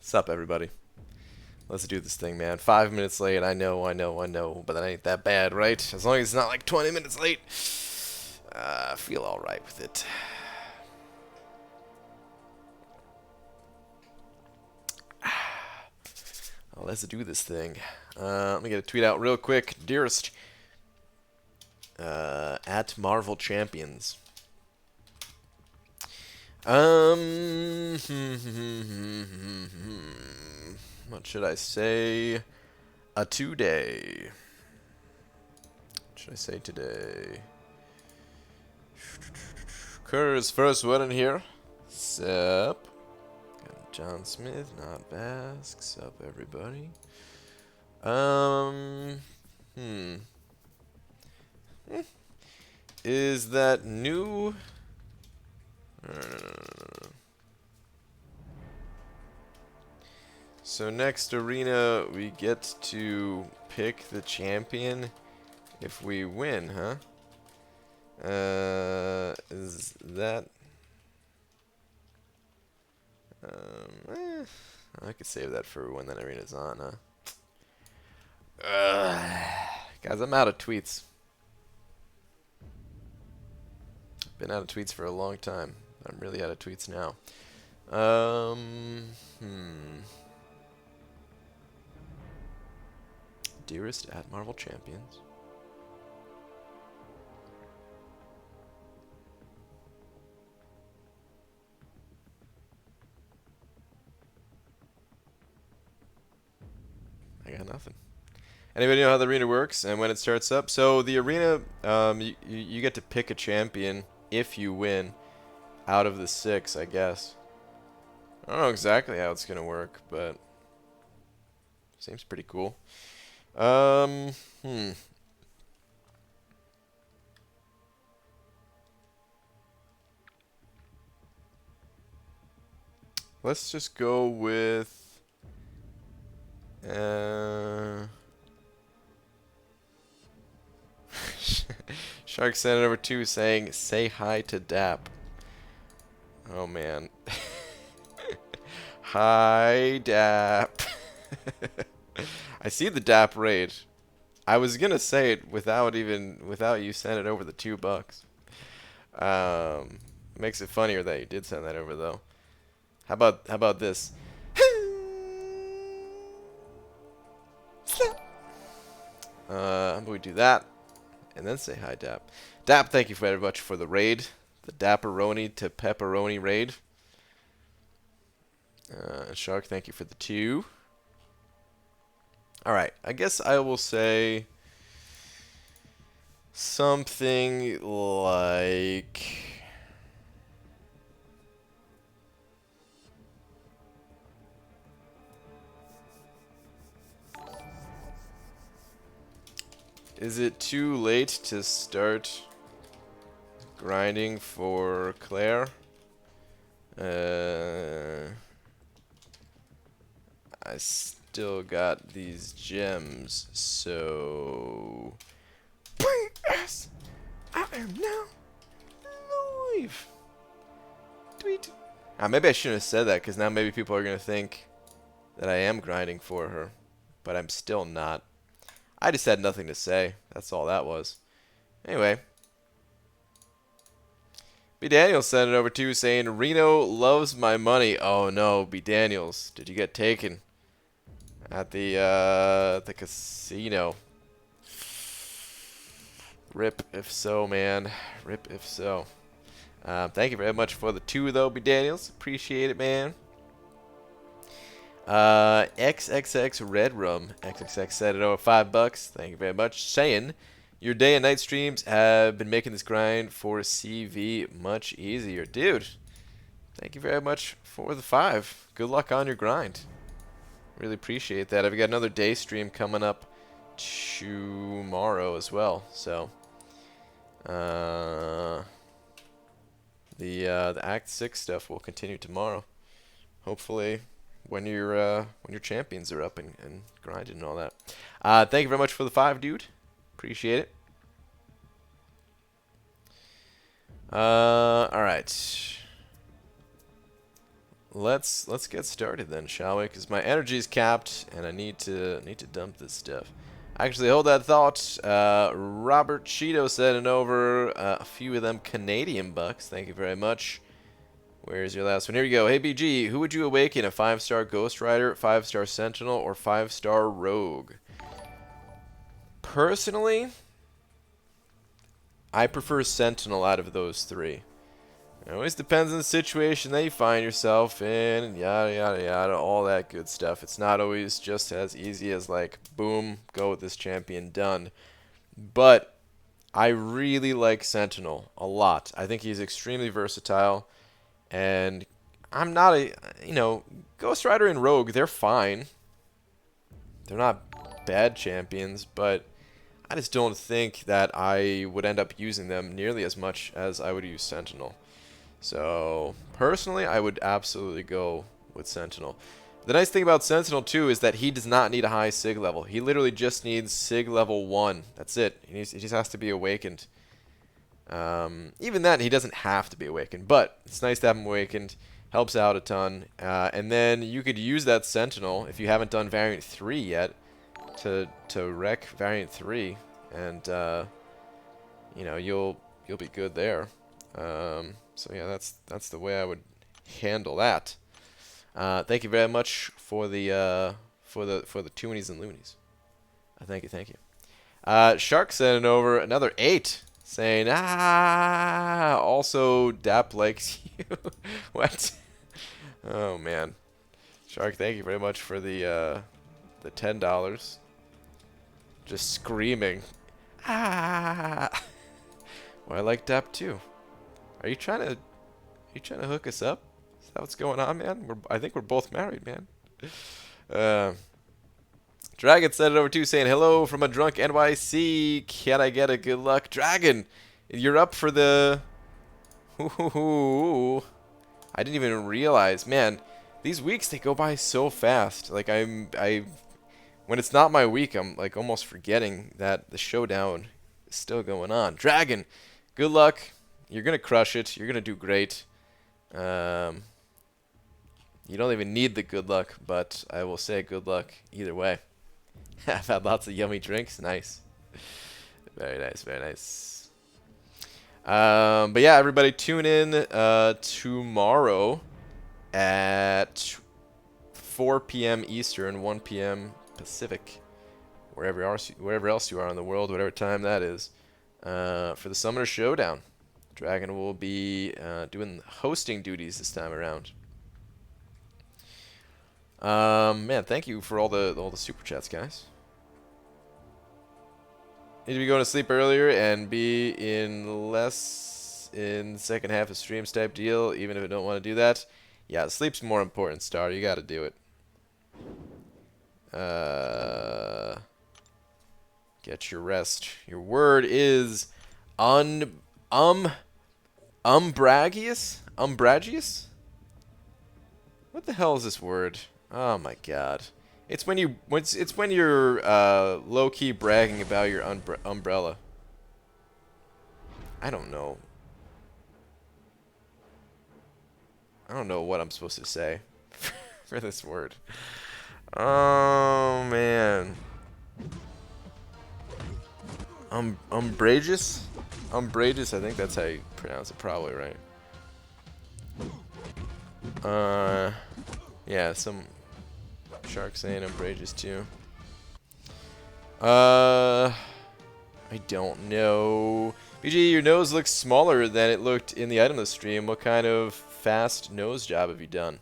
Sup, everybody? Let's do this thing, man. 5 minutes late. I know. But that ain't that bad, right? As long as it's not like 20 minutes late. I feel alright with it. Oh, let's do this thing. Let me get a tweet out real quick. Dearest, at Marvel Champions. What should I say? Today. What should I say today? Kerr's first one in here. Sup? Got John Smith, not Basque. Sup, everybody? Is that new? No. So next arena, we get to pick the champion if we win, huh? Is that... I could save that for when that arena's on, huh? Guys, I'm out of tweets. Been out of tweets for a long time. I'm really out of tweets now. Dearest at Marvel Champions. I got nothing. Anybody know how the arena works and when it starts up? So the arena, you get to pick a champion if you win out of the 6, I guess. I don't know exactly how it's gonna work, but seems pretty cool. Let's just go with Shark sent it over 2 saying, say hi to Dap. Oh man. Hi, Dap. I see the Dap raid. I was gonna say it without you sending it over the $2. Makes it funnier that you did send that over though. How about this? How about we do that and then say hi, Dap. Dap, thank you very much for the raid. The Dapperoni to Pepperoni raid. Shark, thank you for the 2. Alright, I guess I will say something like... Is it too late to start grinding for Claire? I still got these gems, so... Yes! I am now live! Tweet! Maybe I shouldn't have said that, because now maybe people are going to think that I am grinding for her. But I'm still not. I just had nothing to say. That's all that was. Anyway. B. Daniels sent it over to saying, Reno loves my money. Oh no, B. Daniels. Did you get taken? At the casino. Rip if so, man. Rip if so. Thank you very much for the 2 though, B. Daniels. Appreciate it, man. XXX Red Rum. XXX said it over $5. Thank you very much. Saying, your day and night streams have been making this grind for CV much easier. Dude, thank you very much for the 5. Good luck on your grind. Really appreciate that. I've got another day stream coming up tomorrow as well. So, the Act 6 stuff will continue tomorrow. Hopefully, when your champions are up and grinding and all that. Thank you very much for the 5, dude. Appreciate it. All right. let's get started then, shall we? Because my energy is capped, and I need to dump this stuff. Actually, hold that thought. Robert Cheeto sending over a few of them Canadian bucks. Thank you very much. Where's your last one? Here we go. Hey BG, who would you awaken? A 5-star Ghost Rider, 5-star Sentinel, or 5-star Rogue? Personally, I prefer Sentinel out of those three. It always depends on the situation that you find yourself in, and yada yada yada, all that good stuff. It's not always just as easy as like, boom, go with this champion, done. But I really like Sentinel a lot. I think he's extremely versatile, and I'm not a, Ghost Rider and Rogue, they're fine. They're not bad champions, but I just don't think that I would end up using them nearly as much as I would use Sentinel. So, personally, I would absolutely go with Sentinel. The nice thing about Sentinel, too, is that he does not need a high Sig level. He literally just needs Sig level 1. That's it. He just has to be awakened. Even then, he doesn't have to be awakened, but it's nice to have him awakened. Helps out a ton. And then you could use that Sentinel, if you haven't done Variant 3 yet, to wreck Variant 3, and you'll be good there. So yeah, that's the way I would handle that. Thank you very much for the toonies and loonies. Thank you. Shark sending over another 8, saying also Dap likes you. What? Oh man, Shark, thank you very much for the $10. Just screaming. Well, I like Dap too. Are you trying to hook us up? Is that what's going on, man? I think we're both married, man. Dragon sent it over too, saying hello from a drunk NYC. Can I get a good luck, Dragon? You're up for the. Ooh. I didn't even realize, man. These weeks they go by so fast. Like when it's not my week, I'm like almost forgetting that the showdown is still going on. Dragon, good luck. You're going to crush it. You're going to do great. You don't even need the good luck, but I will say good luck either way. I've had lots of yummy drinks. Nice. Very nice, very nice. But yeah, everybody tune in tomorrow at 4 p.m. Eastern, 1 p.m. Pacific, wherever else you are in the world, whatever time that is, for the Summoner Showdown. Dragon will be doing hosting duties this time around. Man, thank you for all the super chats, guys. Need to be going to sleep earlier and be in second half of streams type deal, even if I don't want to do that. Yeah, sleep's more important, Star. You got to do it. Get your rest. Your word is umbrageous? Umbrageous? What the hell is this word? Oh my god. It's when you're low-key bragging about your umbrella. I don't know. I don't know what I'm supposed to say for this word. Oh man. Umbrageous? Umbrageous, I think that's how you pronounce it, probably, right? Yeah, some shark saying umbrageous too. I don't know. BG, your nose looks smaller than it looked in the item list stream. What kind of fast nose job have you done?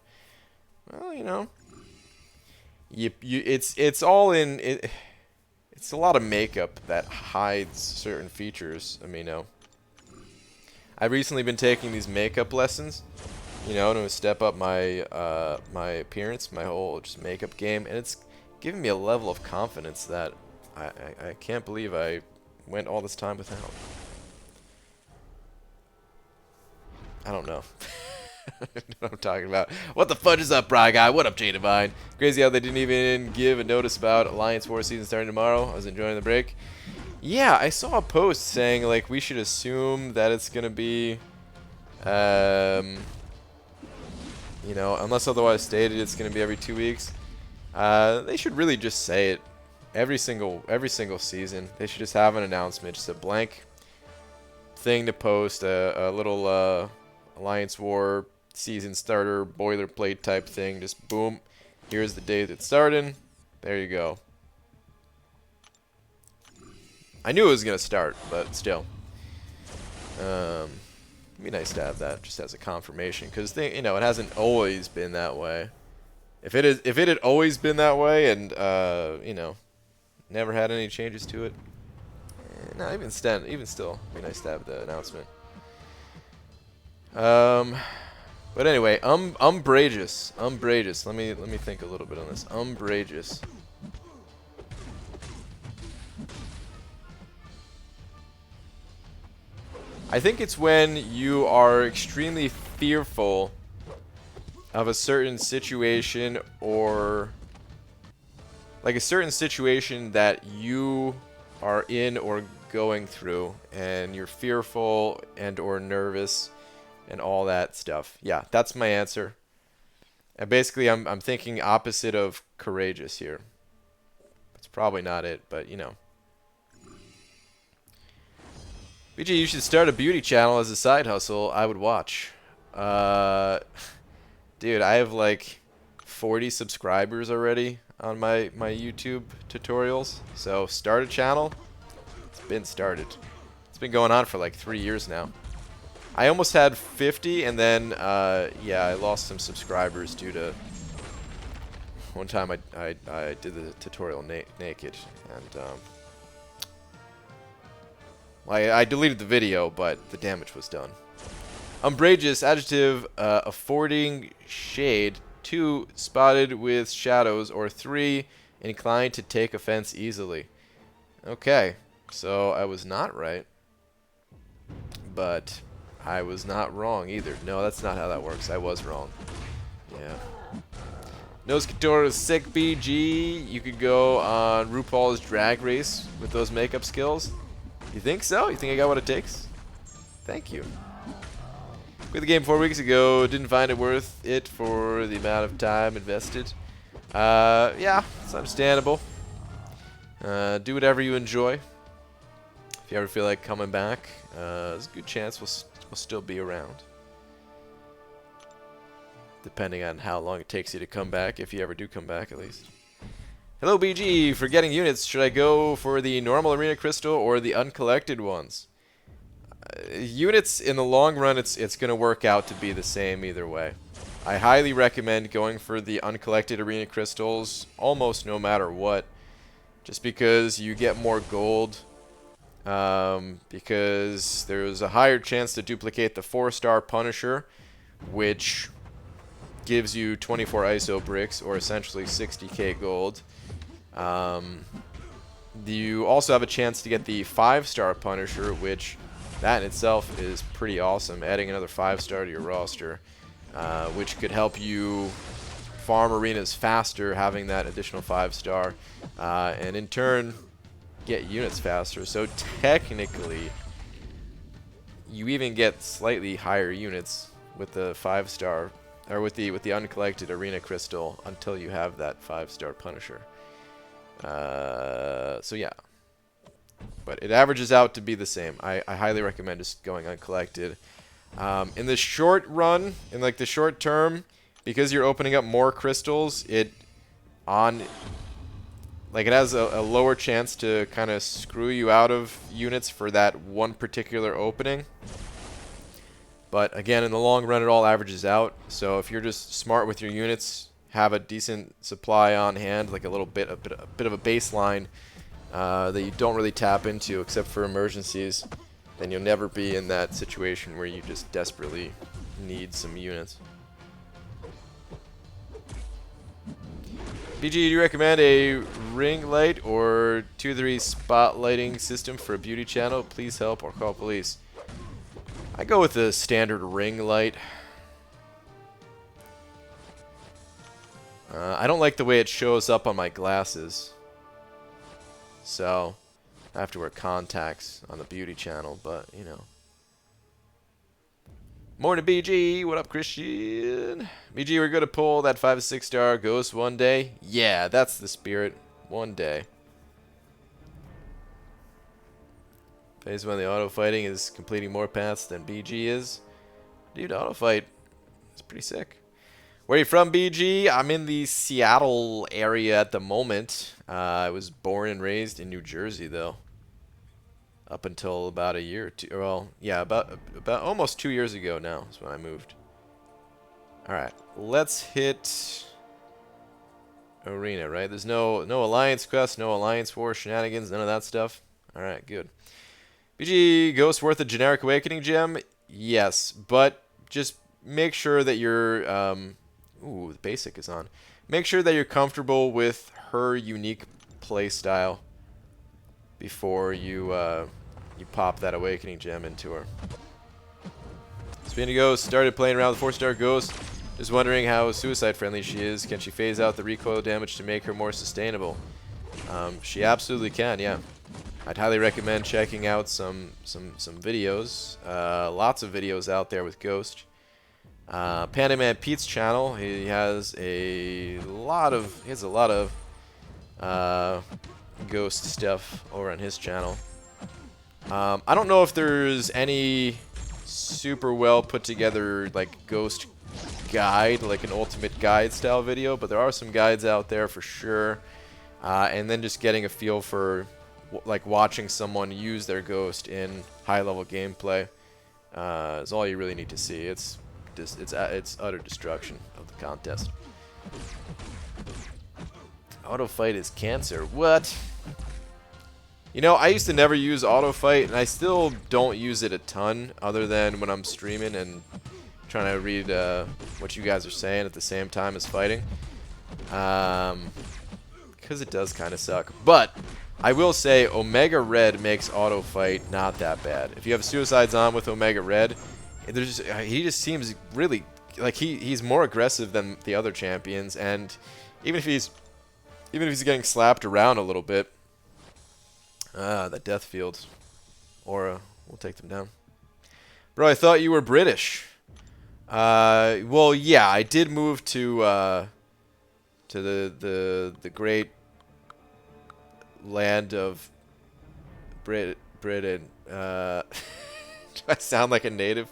Well, you know, it's all in it. It's a lot of makeup that hides certain features. I mean, I've recently been taking these makeup lessons, you know, to step up my my appearance, my whole just makeup game, and it's giving me a level of confidence that I can't believe I went all this time without. I don't know. I don't know what I'm talking about. What the fudge is up, Bry Guy? What up, Jay Divine? Crazy how they didn't even give a notice about Alliance War season starting tomorrow. I was enjoying the break. Yeah, I saw a post saying, like, we should assume that it's going to be, You know, unless otherwise stated, it's going to be every 2 weeks. They should really just say it every single season. They should just have an announcement, just a blank thing to post, a little Alliance War season starter boilerplate type thing. Just boom, here's the date it's starting. There you go. I knew it was gonna start, but still, it'd be nice to have that just as a confirmation, because you know, it hasn't always been that way. If it had always been that way, and you know, never had any changes to it, no, even still, it'd be nice to have the announcement. But anyway, umbrageous. Let me think a little bit on this. Umbrageous. I think it's when you are extremely fearful of a certain situation, or like a certain situation that you are in or going through, and you're fearful and or nervous and all that stuff. Yeah, that's my answer. And basically I'm thinking opposite of courageous here. It's probably not it, but you know. BG, you should start a beauty channel as a side hustle. I would watch. Dude, I have like 40 subscribers already on my YouTube tutorials. So start a channel. It's been started. It's been going on for like 3 years now. I almost had 50, and then yeah, I lost some subscribers due to one time I did the tutorial naked, and I deleted the video, but the damage was done. Umbrageous, adjective, affording shade. 2, spotted with shadows. Or 3, inclined to take offense easily. Okay, so I was not right, but I was not wrong either. No, that's not how that works. I was wrong. Yeah. Nose Couture is sick, BG. You could go on RuPaul's Drag Race with those makeup skills. You think so? You think I got what it takes? Thank you. Quit the game 4 weeks ago. Didn't find it worth it for the amount of time invested. Yeah, it's understandable. Do whatever you enjoy. If you ever feel like coming back, there's a good chance we'll still be around. Depending on how long it takes you to come back, if you ever do come back at least. Hello BG, for getting units, should I go for the normal arena crystal or the uncollected ones? Units, in the long run, it's going to work out to be the same either way. I highly recommend going for the uncollected arena crystals almost no matter what. Just because you get more gold. Because there's a higher chance to duplicate the 4-star Punisher, which gives you 24 ISO bricks, or essentially 60k gold. You also have a chance to get the 5-star Punisher, which that in itself is pretty awesome. Adding another 5-star to your roster, which could help you farm arenas faster, having that additional 5-star, and in turn get units faster. So technically, you even get slightly higher units with the 5-star, or with the uncollected arena crystal, until you have that 5-star Punisher. So yeah, but it averages out to be the same. I highly recommend just going uncollected. In the short run, in like the short term, because you're opening up more crystals, it has a lower chance to kind of screw you out of units for that one particular opening. But again, in the long run, it all averages out. So if you're just smart with your units, have a decent supply on hand, like a bit of a baseline that you don't really tap into except for emergencies, then you'll never be in that situation where you just desperately need some units. BG, do you recommend a ring light or 2-3 spotlighting system for a beauty channel? Please help or call police. I go with the standard ring light. I don't like the way it shows up on my glasses, so I have to wear contacts on the beauty channel, but you know. Morning, BG. What up, Christian? BG, we're going to pull that 5 to 6 star ghost one day. Yeah, that's the spirit. One day. Phase 1 of the auto fighting is completing more paths than BG is. Dude, auto fight is pretty sick. Where are you from, BG? I'm in the Seattle area at the moment. I was born and raised in New Jersey, though. Up until about a year or two. Well, yeah, about almost 2 years ago now is when I moved. All right, let's hit arena. Right? There's no alliance quest, no alliance war shenanigans, none of that stuff. All right, good. BG, Ghost worth a generic awakening gem? Yes, but just make sure that you're ooh, the basic is on. Make sure that you're comfortable with her unique play style before you you pop that awakening gem into her. Speaking of Ghost, started playing around with 4-star Ghost. Just wondering how suicide friendly she is. Can she phase out the recoil damage to make her more sustainable? She absolutely can, yeah. I'd highly recommend checking out some videos. Lots of videos out there with Ghost. Panda Man Pete's channel. He has a lot of Ghost stuff over on his channel. I don't know if there's any super well put together like Ghost guide, like an ultimate guide style video, but there are some guides out there for sure. And then just getting a feel for like watching someone use their Ghost in high level gameplay is all you really need to see. It's utter destruction of the contest. Auto fight is cancer. What? You know, I used to never use auto fight, and I still don't use it a ton, other than when I'm streaming and trying to read what you guys are saying at the same time as fighting. Because it does kind of suck. But I will say Omega Red makes auto fight not that bad. If you have Suicides on with Omega Red, he just seems really like he's more aggressive than the other champions, and even if he's getting slapped around a little bit, that death field aura will take them down. Bro, I thought you were British. Well, yeah, I did move to the great land of Britain. Do I sound like a native?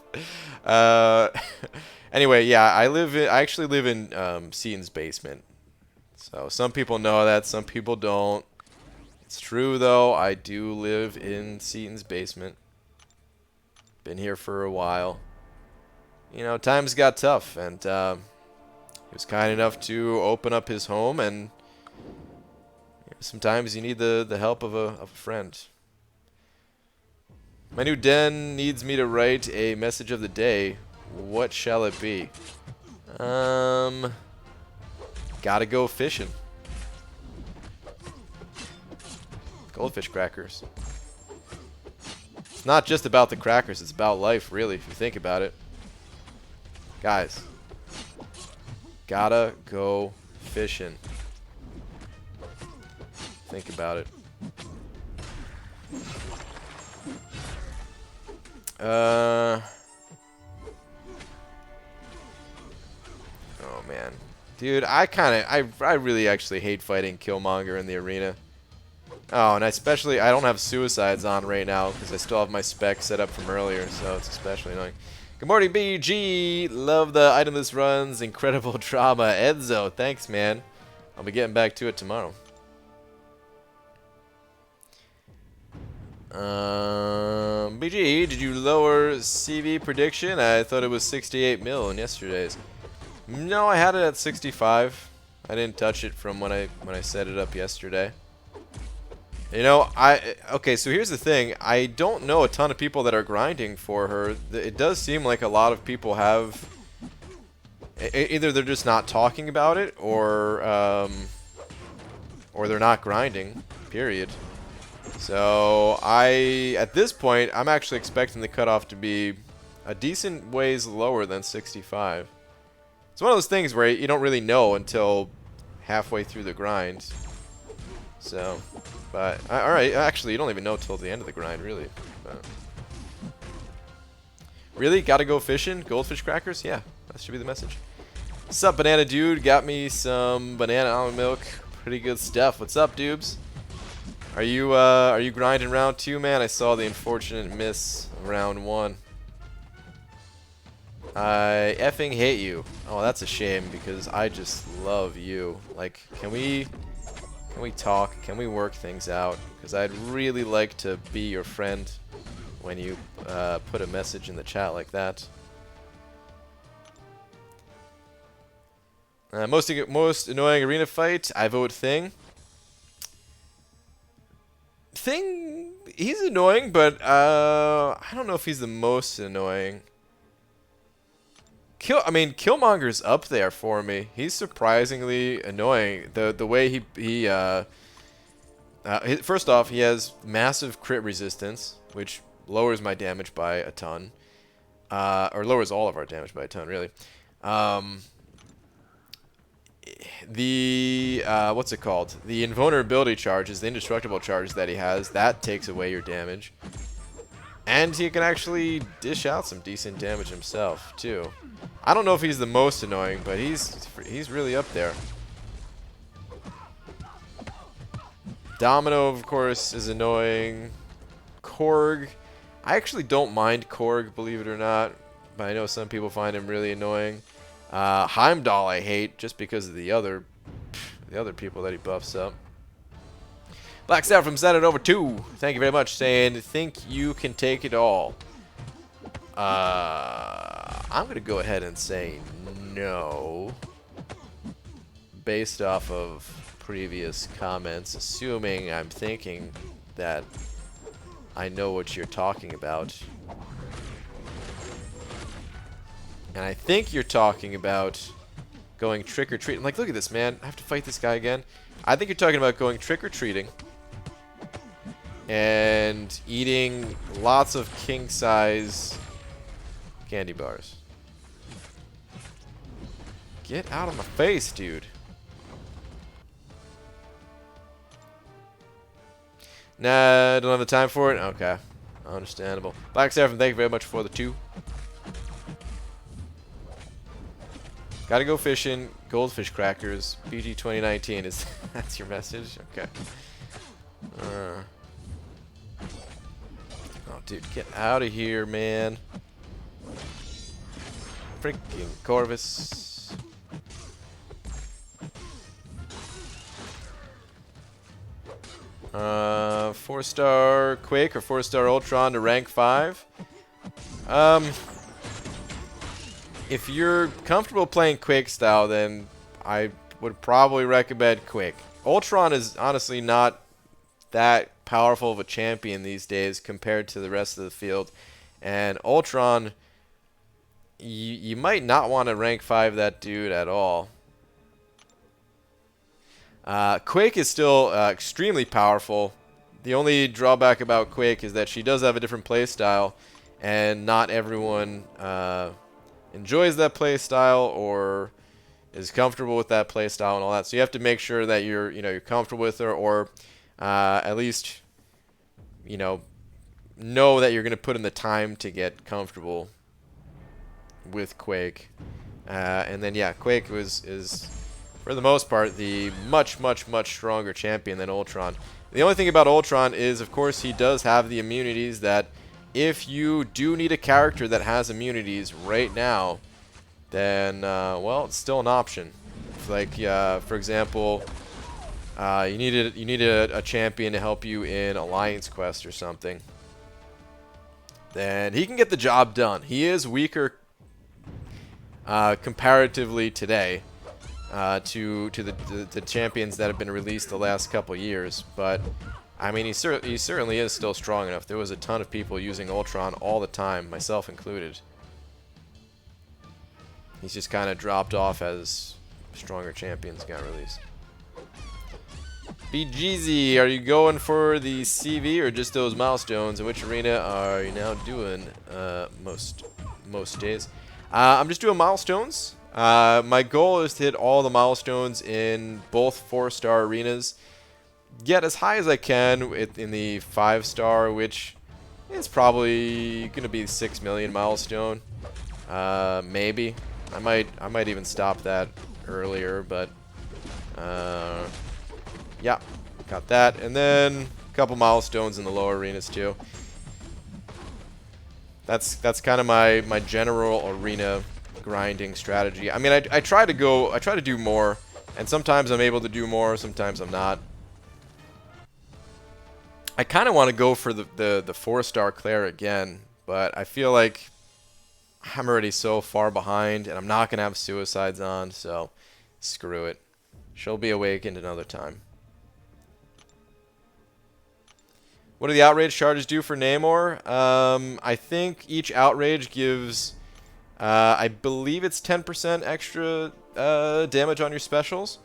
Anyway, yeah, I actually live in Seaton's basement. So some people know that, some people don't. It's true though, I do live in Seaton's basement. Been here for a while. You know, times got tough, and he was kind enough to open up his home, and sometimes you need the help of a friend. My new den needs me to write a message of the day. What shall it be? Gotta go fishing. Goldfish crackers. It's not just about the crackers, it's about life, really, if you think about it. Guys, gotta go fishing. Think about it. Oh man, dude, I really actually hate fighting Killmonger in the arena. Oh, and especially I don't have Suicides on right now because I still have my spec set up from earlier, so it's especially annoying. Good morning, BG. Love the itemless runs, incredible drama. Edzo, thanks, man. I'll be getting back to it tomorrow. BG, did you lower CV prediction? I thought it was 68 mil in yesterday's. No, I had it at 65. I didn't touch it from when I set it up yesterday. You know, okay, so here's the thing. I don't know a ton of people that are grinding for her. It does seem like a lot of people have... Either they're just not talking about it, or they're not grinding, period. So, at this point, I'm actually expecting the cutoff to be a decent ways lower than 65. It's one of those things where you don't really know until halfway through the grind. So... But, alright, actually, you don't even know till the end of the grind, really. But. Really? Gotta go fishing? Goldfish crackers? Yeah, that should be the message. What's up, banana dude? Got me some banana almond milk. Pretty good stuff. What's up, dubes? Are you grinding round 2, man? I saw the unfortunate miss of round 1. I effing hate you. Oh, that's a shame because I just love you. Like, can we talk? Can we work things out? Because I'd really like to be your friend when you put a message in the chat like that. Most annoying arena fight, I vote Thing. Thing, he's annoying, but I don't know if he's the most annoying. Killmonger's up there for me. He's surprisingly annoying. The way first off, he has massive crit resistance, which lowers my damage by a ton, or lowers all of our damage by a ton, really. What's it called? The invulnerability charges, the indestructible charges that he has, that takes away your damage. And he can actually dish out some decent damage himself, too. I don't know if he's the most annoying, but he's really up there. Domino, of course, is annoying. Korg. I actually don't mind Korg, believe it or not, but I know some people find him really annoying. Heimdall I hate just because of the other people that he buffs up. Black Star from Senate over 2. Thank you very much. Saying, think you can take it all. I'm going to go ahead and say no. Based off of previous comments, assuming I'm thinking that I know what you're talking about. And I think you're talking about going trick-or-treating. Like, look at this, man. I have to fight this guy again. I think you're talking about going trick-or-treating and eating lots of king-size candy bars. Get out of my face, dude. Nah, don't have the time for it? Okay. Understandable. Black Seraphim, thank you very much for the 2. Gotta go fishing. Goldfish crackers. BG 2019 is that's your message? Okay. Oh, dude, get out of here, man. Freaking Corvus. Four-star Quake or 4-star Ultron to rank 5. If you're comfortable playing Quake style, then I would probably recommend Quake. Ultron is honestly not that powerful of a champion these days compared to the rest of the field. And Ultron, you might not want to rank 5 that dude at all. Quake is still extremely powerful. The only drawback about Quake is that she does have a different playstyle, and not everyone enjoys that playstyle or is comfortable with that playstyle and all that. So you have to make sure that you're comfortable with her, or at least know that you're going to put in the time to get comfortable with Quake. And then yeah, Quake is for the most part the much stronger champion than Ultron. The only thing about Ultron is, of course, he does have the immunities that if you do need a character that has immunities right now, then, well, it's still an option. Like, for example, you need a champion to help you in Alliance Quest or something. Then he can get the job done. He is weaker comparatively today to the champions that have been released the last couple years, but I mean, he certainly is still strong enough. There was a ton of people using Ultron all the time, myself included. He's just kind of dropped off as stronger champions got released. BGZ, are you going for the CV or just those milestones? And which arena are you now doing most days? I'm just doing milestones. My goal is to hit all the milestones in both 4-star arenas. Get as high as I can in the 5-star, which It's probably gonna be 6 million milestone. Maybe. I might even stop that earlier, but yeah, got that, and then a couple milestones in the lower arenas too. That's kind of my general arena grinding strategy. I mean, I try to do more, and sometimes I'm able to do more, sometimes I'm not. I kind of want to go for the 4-star Claire again, but I feel like I'm already so far behind, and I'm not going to have suicides on, so screw it. She'll be awakened another time. What do the outrage charges do for Namor? I think each outrage gives, I believe it's 10% extra damage on your specials.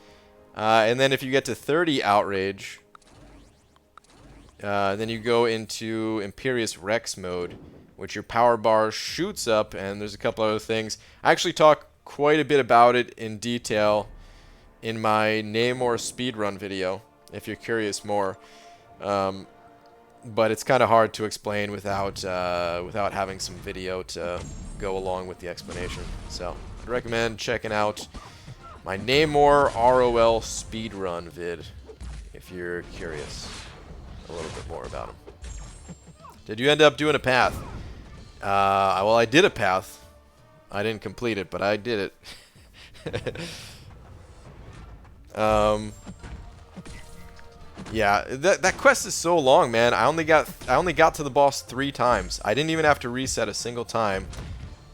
And then if you get to 30 outrage, then you go into Imperious Rex mode, which your power bar shoots up, and there's a couple other things. I actually talk quite a bit about it in detail in my Namor speedrun video, if you're curious more. But it's kind of hard to explain without having some video to go along with the explanation. So I'd recommend checking out my Namor ROL speedrun vid if you're curious a little bit more about him. Did you end up doing a path? Well, I did a path. I didn't complete it, but I did it. Yeah, that quest is so long, man. I only got to the boss 3 times. I didn't even have to reset a single time.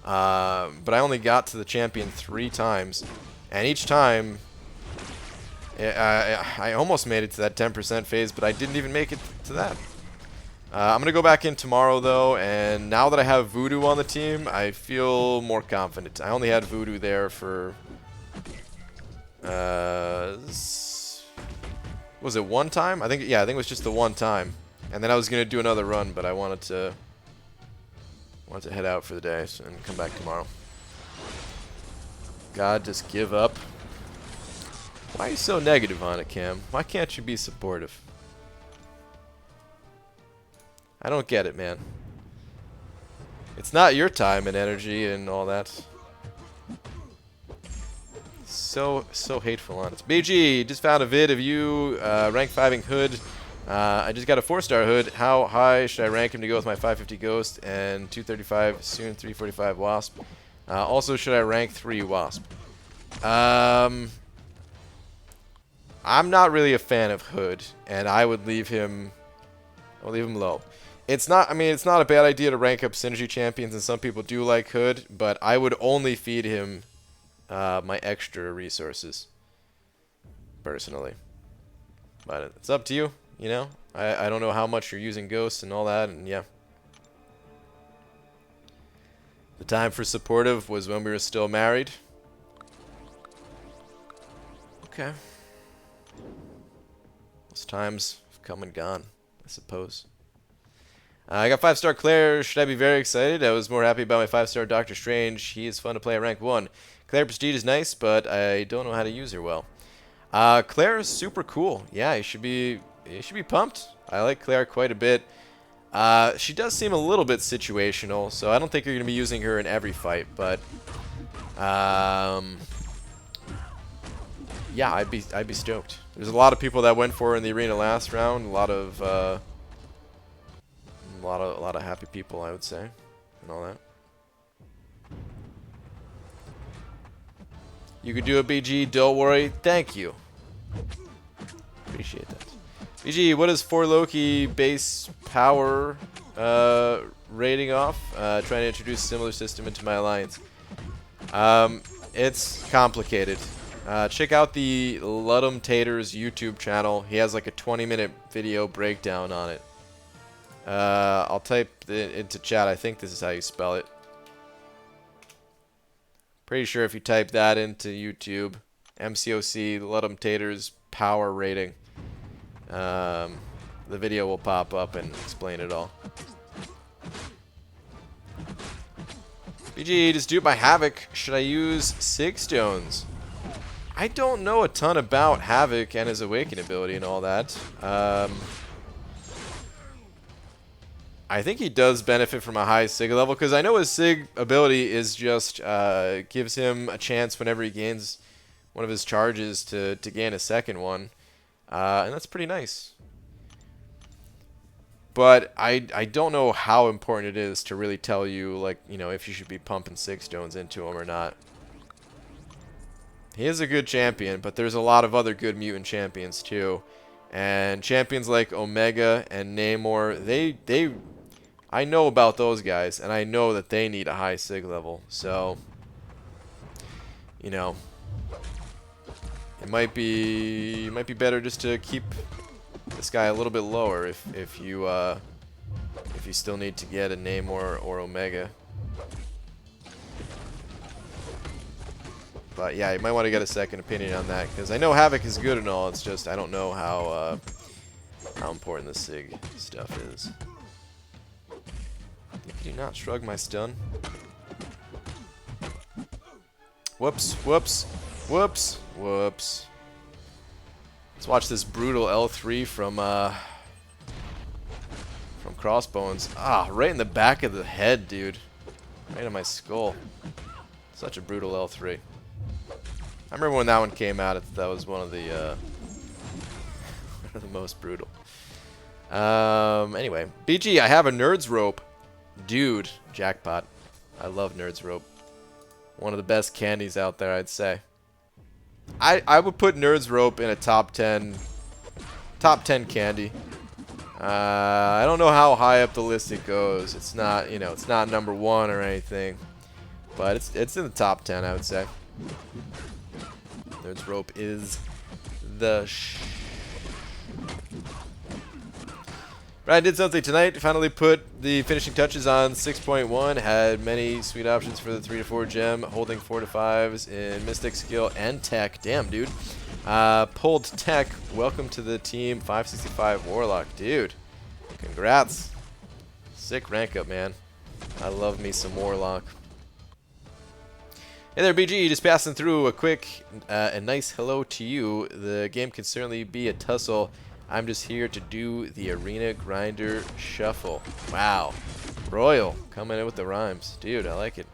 But I only got to the champion 3 times, and each time I almost made it to that 10% phase, but I didn't even make it to that. I'm gonna go back in tomorrow though, and now that I have Voodoo on the team, I feel more confident. I only had Voodoo there for was it 1 time? I think it was just the 1 time. And then I was gonna do another run, but I wanted to head out for the day and come back tomorrow. God, just give up. Why are you so negative on it, Cam? Why can't you be supportive? I don't get it, man. It's not your time and energy and all that. So hateful on it. BG, just found a vid of you rank 5ing Hood. I just got a 4-star Hood. How high should I rank him to go with my 550 Ghost and 235, soon 345 Wasp? Also, should I rank 3 Wasp? I'm not really a fan of Hood, and I would leave him. I'll leave him low. It's not. I mean, it's not a bad idea to rank up synergy champions, and some people do like Hood, but I would only feed him my extra resources, personally. But it's up to you, you know? I don't know how much you're using ghosts and all that, and yeah. The time for supportive was when we were still married. Okay. Those times have come and gone, I suppose. I got 5-star Claire. Should I be very excited? I was more happy about my 5-star Doctor Strange. He is fun to play at rank 1. Claire Prestige is nice, but I don't know how to use her well. Claire is super cool. Yeah, you should be pumped. I like Claire quite a bit. She does seem a little bit situational, so I don't think you're going to be using her in every fight, but yeah, I'd be stoked. There's a lot of people that went for her in the arena last round. A lot of happy people, I would say, and all that. You could do a BG, don't worry. Thank you. Appreciate that. BG, what is 4 Loki base power rating off? Trying to introduce a similar system into my alliance. It's complicated. Check out the Ludum Tater's YouTube channel. He has like a 20-minute video breakdown on it. I'll type it into chat. I think this is how you spell it. Pretty sure if you type that into YouTube, MCOC Ludum Tater's power rating, the video will pop up and explain it all. BG, just dupe my Havoc. Should I use Sig Stones? I don't know a ton about Havoc and his Awaken ability and all that. I think he does benefit from a high Sig level, because I know his Sig ability is just gives him a chance whenever he gains one of his charges to gain a second one. And that's pretty nice. But I don't know how important it is to really tell you, like, you know, if you should be pumping Sig stones into him or not. He is a good champion, but there's a lot of other good mutant champions too. And champions like Omega and Namor, I know about those guys, and I know that they need a high Sig level. So, you know, it might be better just to keep this guy a little bit lower if you still need to get a Namor or Omega. But yeah, you might want to get a second opinion on that, because I know Havoc is good and all. It's just I don't know how important the Sig stuff is. Do not shrug my stun. Whoops! Whoops! Whoops! Whoops! Let's watch this brutal L3 from Crossbones. Ah, right in the back of the head, dude. Right in my skull. Such a brutal L3. I remember when that one came out, that was one of the most brutal. Anyway, BG, I have a Nerds Rope. Dude, jackpot. I love Nerds Rope. One of the best candies out there, I'd say. I would put Nerds Rope in a top 10 candy. I don't know how high up the list it goes. It's not, you know, it's not number 1 or anything, but it's in the top 10, I would say. Nerds Rope is the Ryan did something tonight to finally put the finishing touches on 6.1. Had many sweet options for the 3 to 4 gem, holding 4 to 5s in Mystic Skill and Tech. Damn, dude. Pulled Tech. Welcome to the team. 565 Warlock. Dude, congrats. Sick rank up, man. I love me some Warlock. Hey there, BG. Just passing through a quick and nice hello to you. The game can certainly be a tussle. I'm just here to do the Arena Grinder Shuffle. Wow. Royal coming in with the rhymes. Dude, I like it.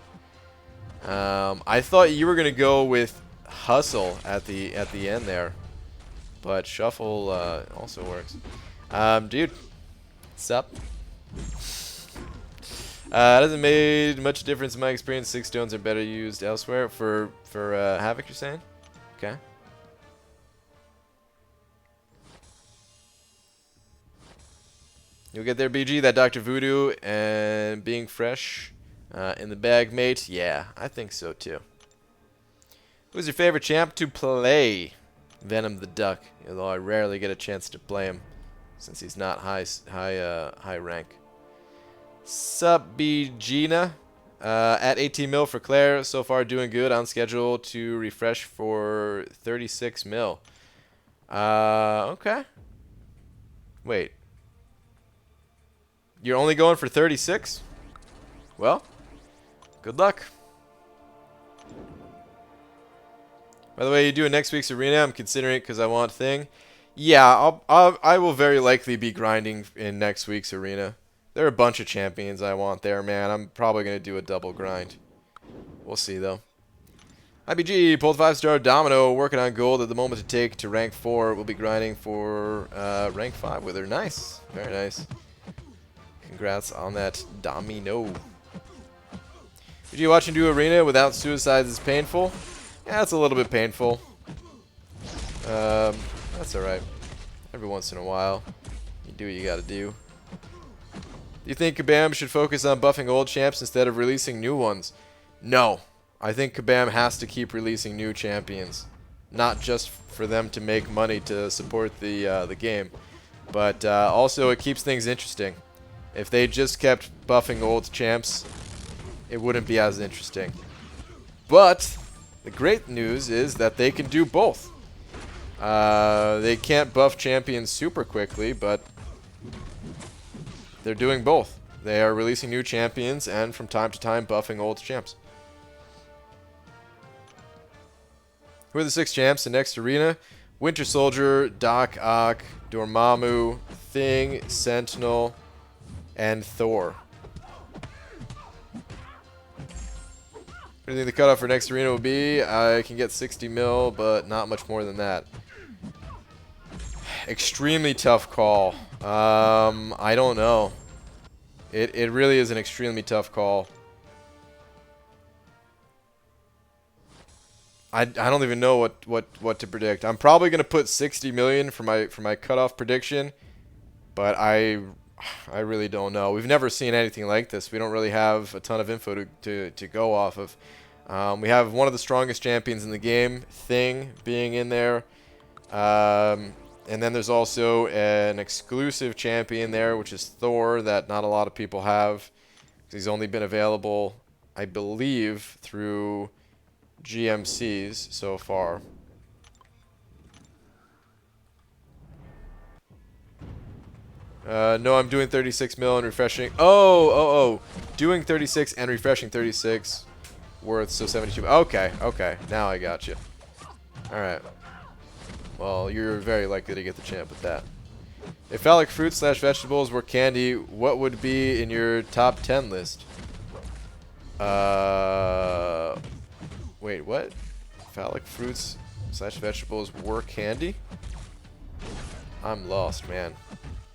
I thought you were going to go with Hustle at the end there. But Shuffle also works. Dude, what's up? Hasn't made much difference in my experience. 6 stones are better used elsewhere. For Havoc, you're saying? Okay. You'll get there, BG. That Dr. Voodoo and being fresh in the bag, mate. Yeah, I think so too. Who's your favorite champ to play? Venom the Duck. Although I rarely get a chance to play him since he's not high rank. Sup, BGina? At 18 mil for Claire. So far doing good. On schedule to refresh for 36 mil. Okay. Wait. You're only going for 36? Well, good luck. By the way, you doing next week's arena? I'm considering it because I want thing. Yeah, I will very likely be grinding in next week's arena. There are a bunch of champions I want there, man. I'm probably going to do a double grind. We'll see, though. IBG, pulled 5-star Domino, working on gold at the moment to take to rank 4. We'll be grinding for rank 5 with her. Nice. Very nice. Congrats on that Domino. Did you watch him do arena without suicides is painful? Yeah, it's a little bit painful. That's alright. Every once in a while, you do what you gotta do. Do you think Kabam should focus on buffing old champs instead of releasing new ones? No. I think Kabam has to keep releasing new champions. Not just for them to make money to support the game, but also it keeps things interesting. If they just kept buffing old champs, it wouldn't be as interesting. But the great news is that they can do both. They can't buff champions super quickly, but they're doing both. They are releasing new champions and from time to time buffing old champs. Who are the 6 champs in next arena? Winter Soldier, Doc Ock, Dormammu, Thing, Sentinel, and Thor. What do you think the cutoff for next arena will be? I can get 60 mil, but not much more than that. Extremely tough call. I don't know. It really is an extremely tough call. I don't even know what to predict. I'm probably gonna put 60 million for my cutoff prediction, but I really don't know. We've never seen anything like this. We don't really have a ton of info to go off of. We have one of the strongest champions in the game, Thing, being in there. And then there's also an exclusive champion there, which is Thor, that not a lot of people have. He's only been available, I believe, through GMCs so far. No, I'm doing 36 mil and refreshing. Oh. Doing 36 and refreshing 36. Worth, so 72. Okay. Now I got you. Alright. Well, you're very likely to get the champ with that. If phallic fruits / vegetables were candy, what would be in your top 10 list? Wait, what? Phallic fruits / vegetables were candy? I'm lost, man.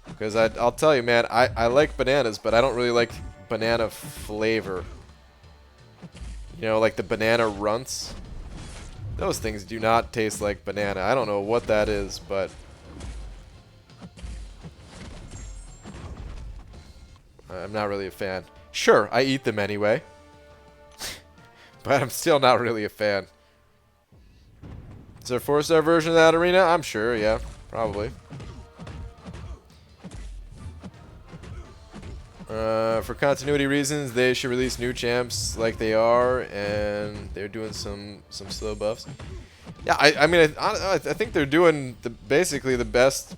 Because I'll tell you, man, I like bananas, but I don't really like banana flavor. You know, like the banana runts. Those things do not taste like banana. I don't know what that is, but I'm not really a fan. Sure, I eat them anyway. But I'm still not really a fan. Is there a 4-star version of that arena? I'm sure, yeah. Probably. For continuity reasons, they should release new champs like they are, and they're doing some slow buffs. Yeah, I mean, I think they're doing basically the best.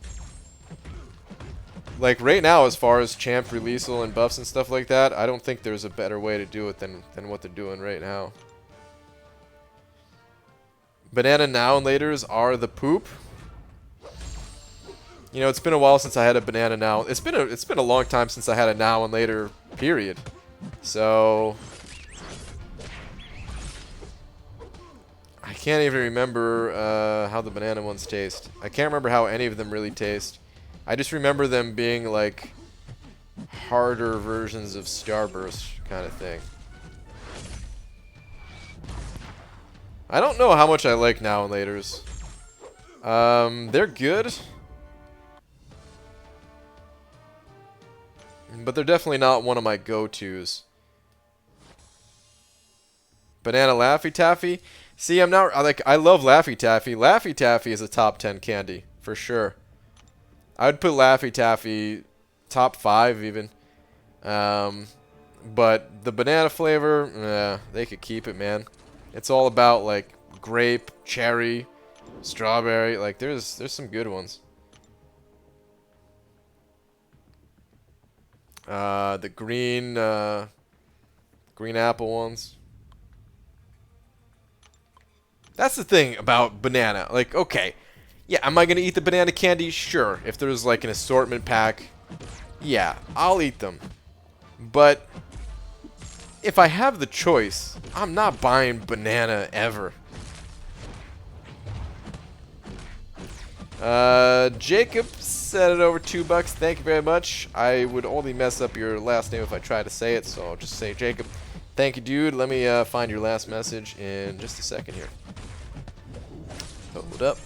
Like right now, as far as champ releasal and buffs and stuff like that, I don't think there's a better way to do it than what they're doing right now. Banana now and laters are the poop. You know, it's been a while since I had a banana now. It's been a long time since I had a now and later period. So I can't even remember how the banana ones taste. I can't remember how any of them really taste. I just remember them being like harder versions of Starburst kind of thing. I don't know how much I like now and laters. They're good. But they're definitely not one of my go-tos. Banana Laffy Taffy? See, I'm not like, I love Laffy Taffy. Laffy Taffy is a top 10 candy for sure. I would put Laffy Taffy top 5 even. But the banana flavor, they could keep it, man. It's all about like grape, cherry, strawberry. Like there's some good ones. The green apple ones. That's the thing about banana. Like, okay, yeah, am I gonna eat the banana candy? Sure. If there's like an assortment pack, yeah, I'll eat them. But if I have the choice, I'm not buying banana ever. Jacob said it over $2. Thank you very much. I would only mess up your last name if I tried to say it, so I'll just say Jacob. Thank you, dude. Let me find your last message in just a second here. Hold up.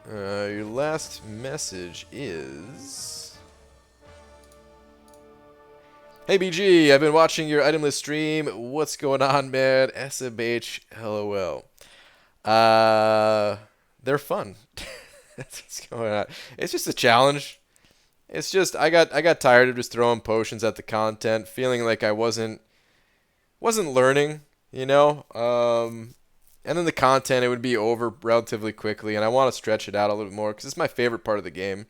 Your last message is... Hey BG, I've been watching your item list stream. What's going on, man? SMH, LOL. They're fun. That's what's going on. It's just a challenge. It's just I got tired of just throwing potions at the content, feeling like I wasn't learning, you know. And then the content, it would be over relatively quickly, and I want to stretch it out a little bit more because it's my favorite part of the game.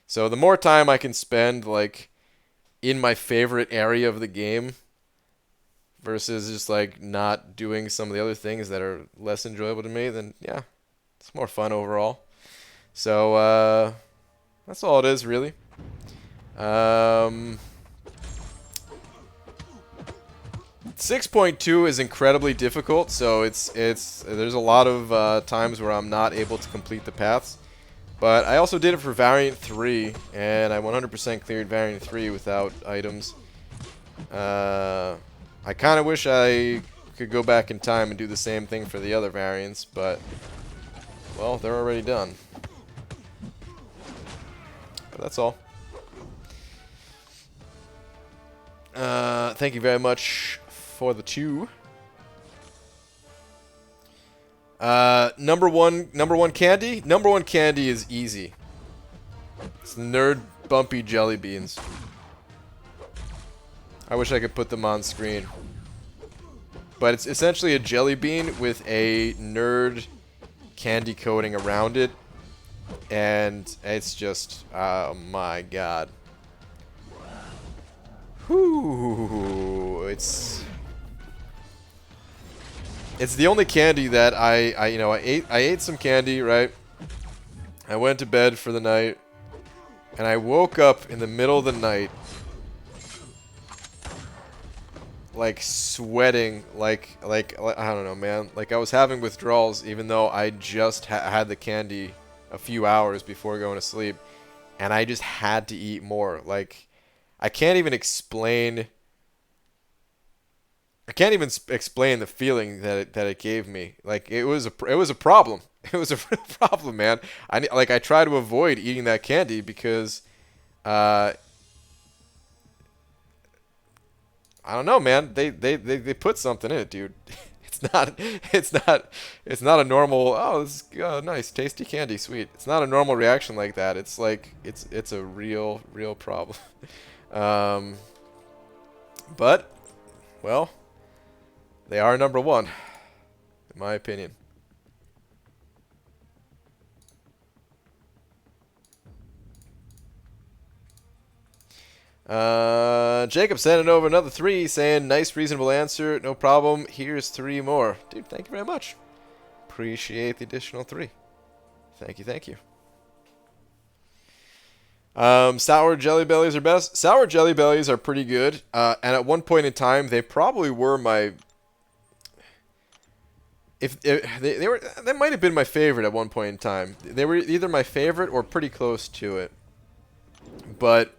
So the more time I can spend like in my favorite area of the game versus just like not doing some of the other things that are less enjoyable to me, then yeah, it's more fun overall. So That's all it is, really. 6.2 is incredibly difficult, so there's a lot of times where I'm not able to complete the paths. But I also did it for Variant 3, and I 100% cleared Variant 3 without items. I kind of wish I could go back in time and do the same thing for the other variants, but, well, they're already done. But that's all. Thank you very much for the 2. Number one candy? Number 1 candy is easy. It's Nerd Bumpy Jelly Beans. I wish I could put them on screen. But it's essentially a jelly bean with a nerd candy coating around it. And it's just, oh my god. Whew, it's the only candy that I ate some candy, right? I went to bed for the night, and I woke up in the middle of the night, like sweating, like I don't know, man. Like I was having withdrawals, even though I just had the candy a few hours before going to sleep, and I just had to eat more. Like I can't even explain the feeling that it gave me. Like it was a problem. It was a real problem, man. I try to avoid eating that candy because I don't know, man. They put something in it, dude. It's not a normal, oh, this is nice, tasty candy, sweet. It's not a normal reaction like that. It's like it's a real problem. But well, they are number 1 in my opinion. Jacob sending over another 3 saying, nice, reasonable answer. No problem. Here's 3 more. Dude, thank you very much. Appreciate the additional 3. Thank you, thank you. Sour Jelly Bellies are best. Sour Jelly Bellies are pretty good. And at one point in time, they probably were my... They might have been my favorite at one point in time. They were either my favorite or pretty close to it. But...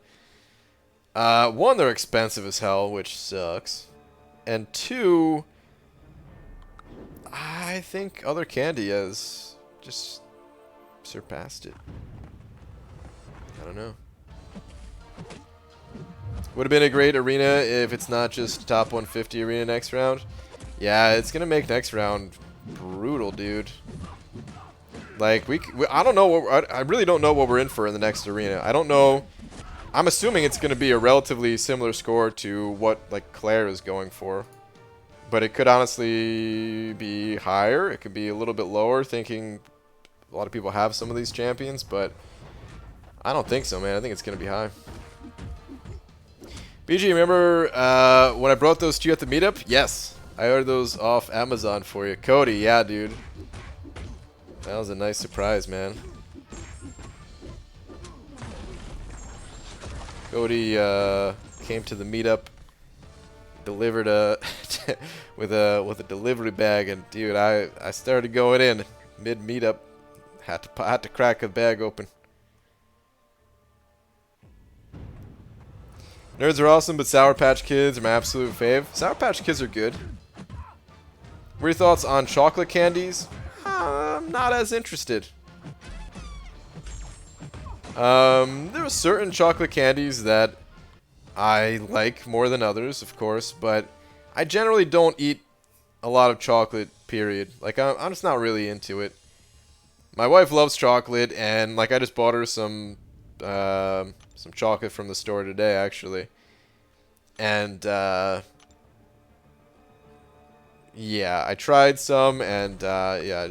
1, they're expensive as hell, which sucks. And 2, I think other candy has just surpassed it. I don't know. Would have been a great arena if it's not just top 150 arena next round. Yeah, it's gonna make next round brutal, dude. Like I don't know I really don't know what we're in for in the next arena. I don't know. I'm assuming it's going to be a relatively similar score to what like Claire is going for. But it could honestly be higher. It could be a little bit lower, thinking a lot of people have some of these champions, but I don't think so, man. I think it's going to be high. BG, remember when I brought those to you at the meetup? Yes. I ordered those off Amazon for you. Cody, yeah, dude. That was a nice surprise, man. Cody came to the meetup, delivered with a delivery bag, and dude, I started going in mid meetup, had to crack the bag open. Nerds are awesome, but Sour Patch Kids are my absolute fave. Sour Patch Kids are good. What are your thoughts on chocolate candies? I'm not as interested. There are certain chocolate candies that I like more than others, of course, but I generally don't eat a lot of chocolate, period. Like, I'm just not really into it. My wife loves chocolate, and, like, I just bought her some chocolate from the store today, actually. And, yeah, I tried some, and, yeah,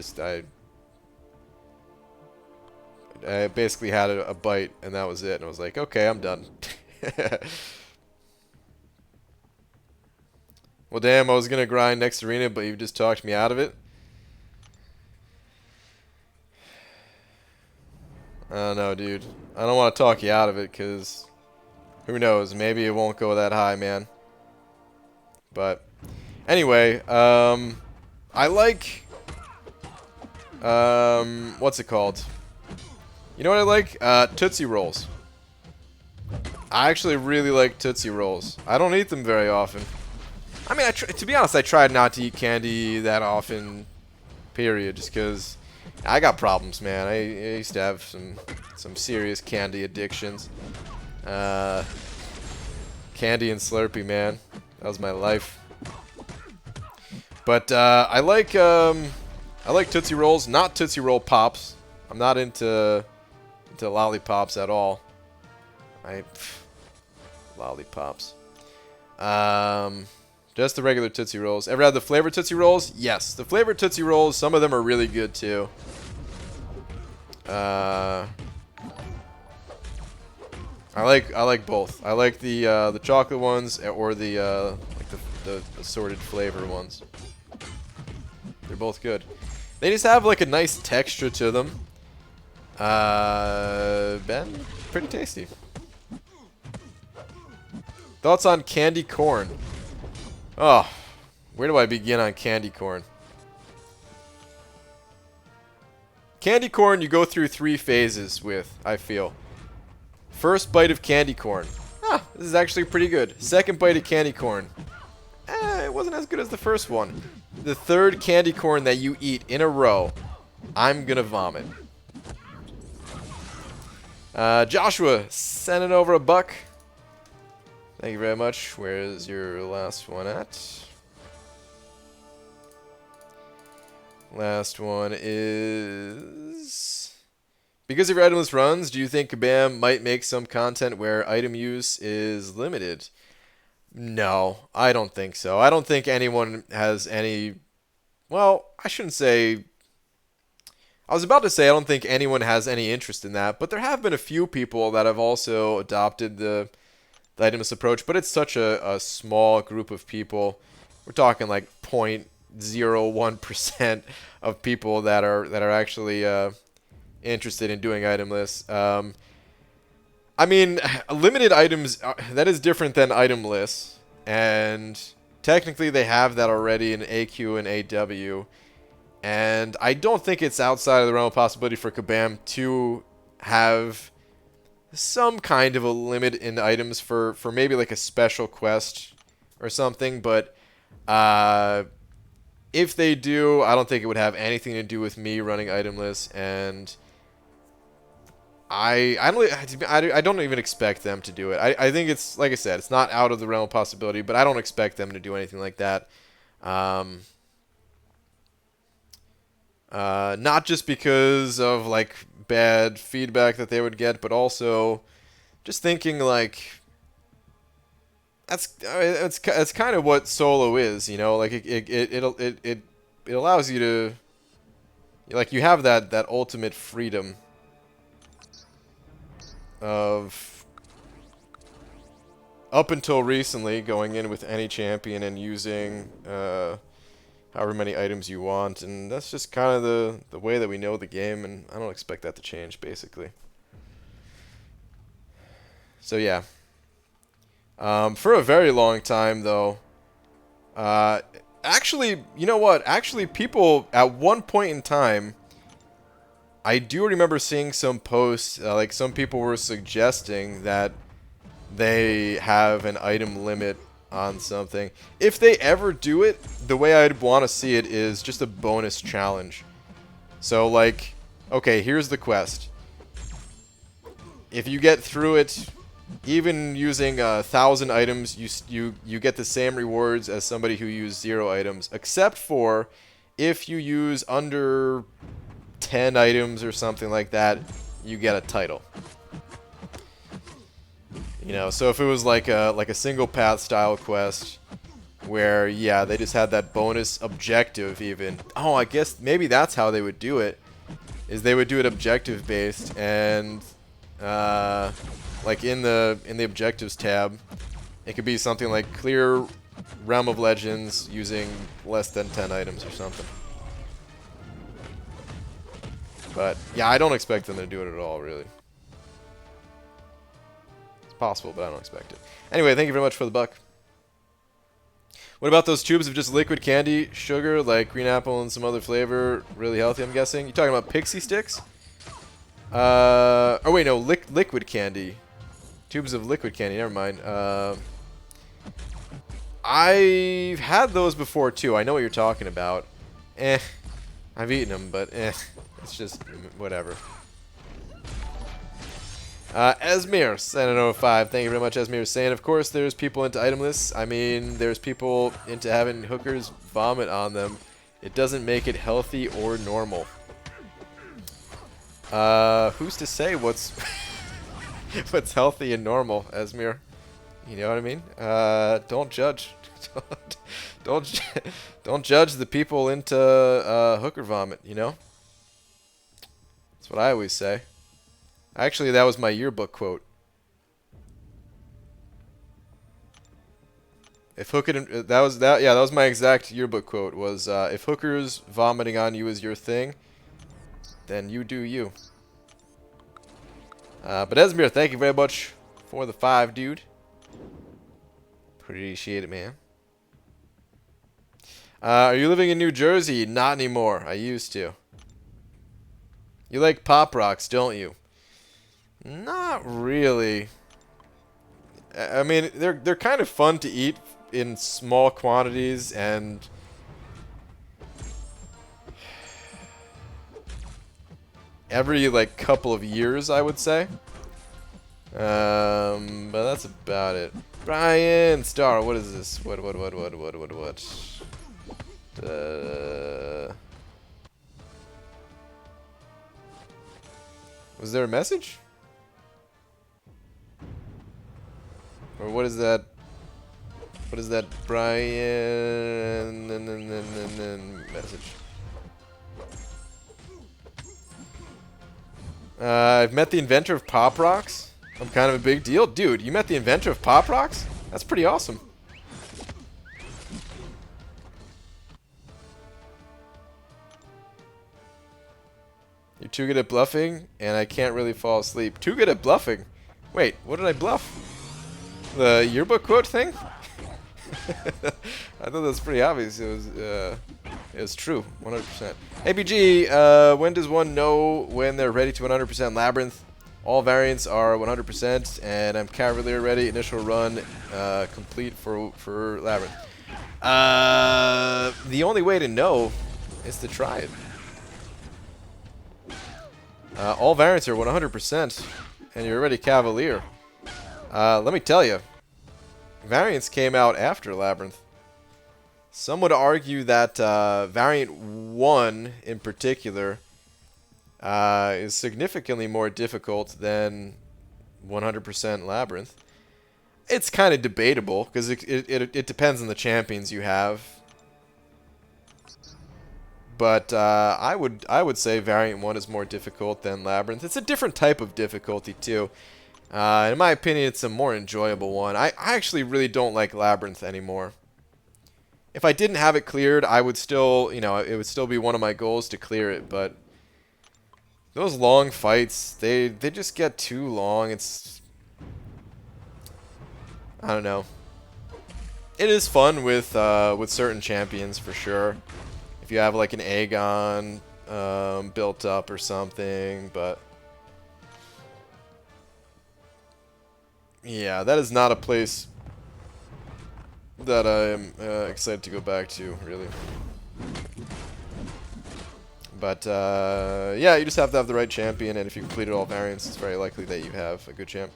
I basically had a bite, and that was it. And I was like, okay, I'm done. Well, damn, I was going to grind next arena, but you just talked me out of it. I don't know, dude. I don't want to talk you out of it, because who knows? Maybe it won't go that high, man. But anyway, I like, what's it called? You know what I like? Tootsie Rolls. I actually really like Tootsie Rolls. I don't eat them very often. I mean, to be honest, I tried not to eat candy that often, period, just because I got problems, man. I used to have some serious candy addictions. Candy and Slurpee, man. That was my life. But I like Tootsie Rolls, not Tootsie Roll Pops. I'm not into lollipops at all. Lollipops. Just the regular Tootsie Rolls. Ever had the flavored Tootsie Rolls? Yes. The flavored Tootsie Rolls, some of them are really good too. I like both. I like the chocolate ones or the assorted flavor ones. They're both good. They just have like a nice texture to them. Ben, pretty tasty. Thoughts on candy corn? Oh, where do I begin on candy corn? Candy corn you go through 3 phases with, I feel. First bite of candy corn. This is actually pretty good. Second bite of candy corn. It wasn't as good as the first one. The third candy corn that you eat in a row, I'm gonna vomit. Joshua, sending over a buck. Thank you very much. Where is your last one at? Last one is... Because of your itemless runs, do you think Kabam might make some content where item use is limited? No, I don't think so. I don't think anyone has any... Well, I shouldn't say... I was about to say I don't think anyone has any interest in that, but there have been a few people that have also adopted the itemless approach, but it's such a small group of people. We're talking like 0.01% of people that are actually interested in doing itemless. I mean, limited items, that is different than itemless, and technically they have that already in AQ and AW, and I don't think it's outside of the realm of possibility for Kabam to have some kind of a limit in items for maybe like a special quest or something, but if they do, I don't think it would have anything to do with me running itemless, and I don't even expect them to do it. I think it's, like I said, it's not out of the realm of possibility, but I don't expect them to do anything like that. Not just because of like bad feedback that they would get, but also just thinking like it's kind of what solo is, you know, like it allows you to, like, you have that ultimate freedom of, up until recently, going in with any champion and using however many items you want, and that's just kind of the way that we know the game, and I don't expect that to change, basically. So yeah. For a very long time, though, actually, you know what? Actually, people, at one point in time, I do remember seeing some posts, like some people were suggesting that they have an item limit on something. If they ever do it, the way I'd want to see it is just a bonus challenge. So, like, okay, here's the quest. If you get through it, even using 1,000 items, you get the same rewards as somebody who used 0 items, except for if you use under 10 items or something like that, you get a title. You know, so if it was like a single path style quest where, yeah, they just had that bonus objective even. Oh, I guess maybe that's how they would do it, is they would do it objective based, and like in the objectives tab, it could be something like clear Realm of Legends using less than 10 items or something. But yeah, I don't expect them to do it at all, really. It's possible, but I don't expect it. Anyway, thank you very much for the buck. What about those tubes of just liquid candy, sugar, like green apple and some other flavor? Really healthy, I'm guessing. You talking about pixie sticks? Oh wait, no, liquid candy. Tubes of liquid candy, never mind. I've had those before too. I know what you're talking about. I've eaten them, but it's just whatever. Esmir, 705. Thank you very much, Esmir. Saying, of course, there's people into item lists. I mean, there's people into having hookers vomit on them. It doesn't make it healthy or normal. Who's to say what's what's healthy and normal, Esmir? You know what I mean? Don't judge. don't judge the people into hooker vomit. You know. That's what I always say. Actually, that was my yearbook quote. If that was my exact yearbook quote. Was if hookers vomiting on you is your thing, then you do you. But Esmir, thank you very much for the 5, dude. Appreciate it, man. Are you living in New Jersey? Not anymore. I used to. You like Pop Rocks, don't you? Not really. I mean, they're kind of fun to eat in small quantities, and every like couple of years, I would say. But that's about it. Brian Star, what is this? What? Was there a message? Or what is that? What is that, Brian? Message. I've met the inventor of Pop Rocks. I'm kind of a big deal. Dude, you met the inventor of Pop Rocks? That's pretty awesome. You're too good at bluffing, and I can't really fall asleep. Too good at bluffing? Wait, what did I bluff? The yearbook quote thing? I thought that was pretty obvious. It was true, 100%. APG, when does one know when they're ready to 100% Labyrinth? All variants are 100%, and I'm Cavalier ready. Initial run complete for Labyrinth. The only way to know is to try it. All variants are 100%, and you're already Cavalier. Let me tell you, variants came out after Labyrinth. Some would argue that variant 1 in particular is significantly more difficult than 100% Labyrinth. It's kind of debatable because it depends on the champions you have. But I would say variant 1 is more difficult than Labyrinth. It's a different type of difficulty too. In my opinion, it's a more enjoyable one. I actually really don't like Labyrinth anymore. If I didn't have it cleared, I would still, you know, it would still be one of my goals to clear it, but those long fights, they just get too long. It's, I don't know. It is fun with certain champions for sure. If you have like an Aegon built up or something, but yeah, that is not a place that I am excited to go back to, really. But yeah, you just have to have the right champion, and if you completed all variants, it's very likely that you have a good champ.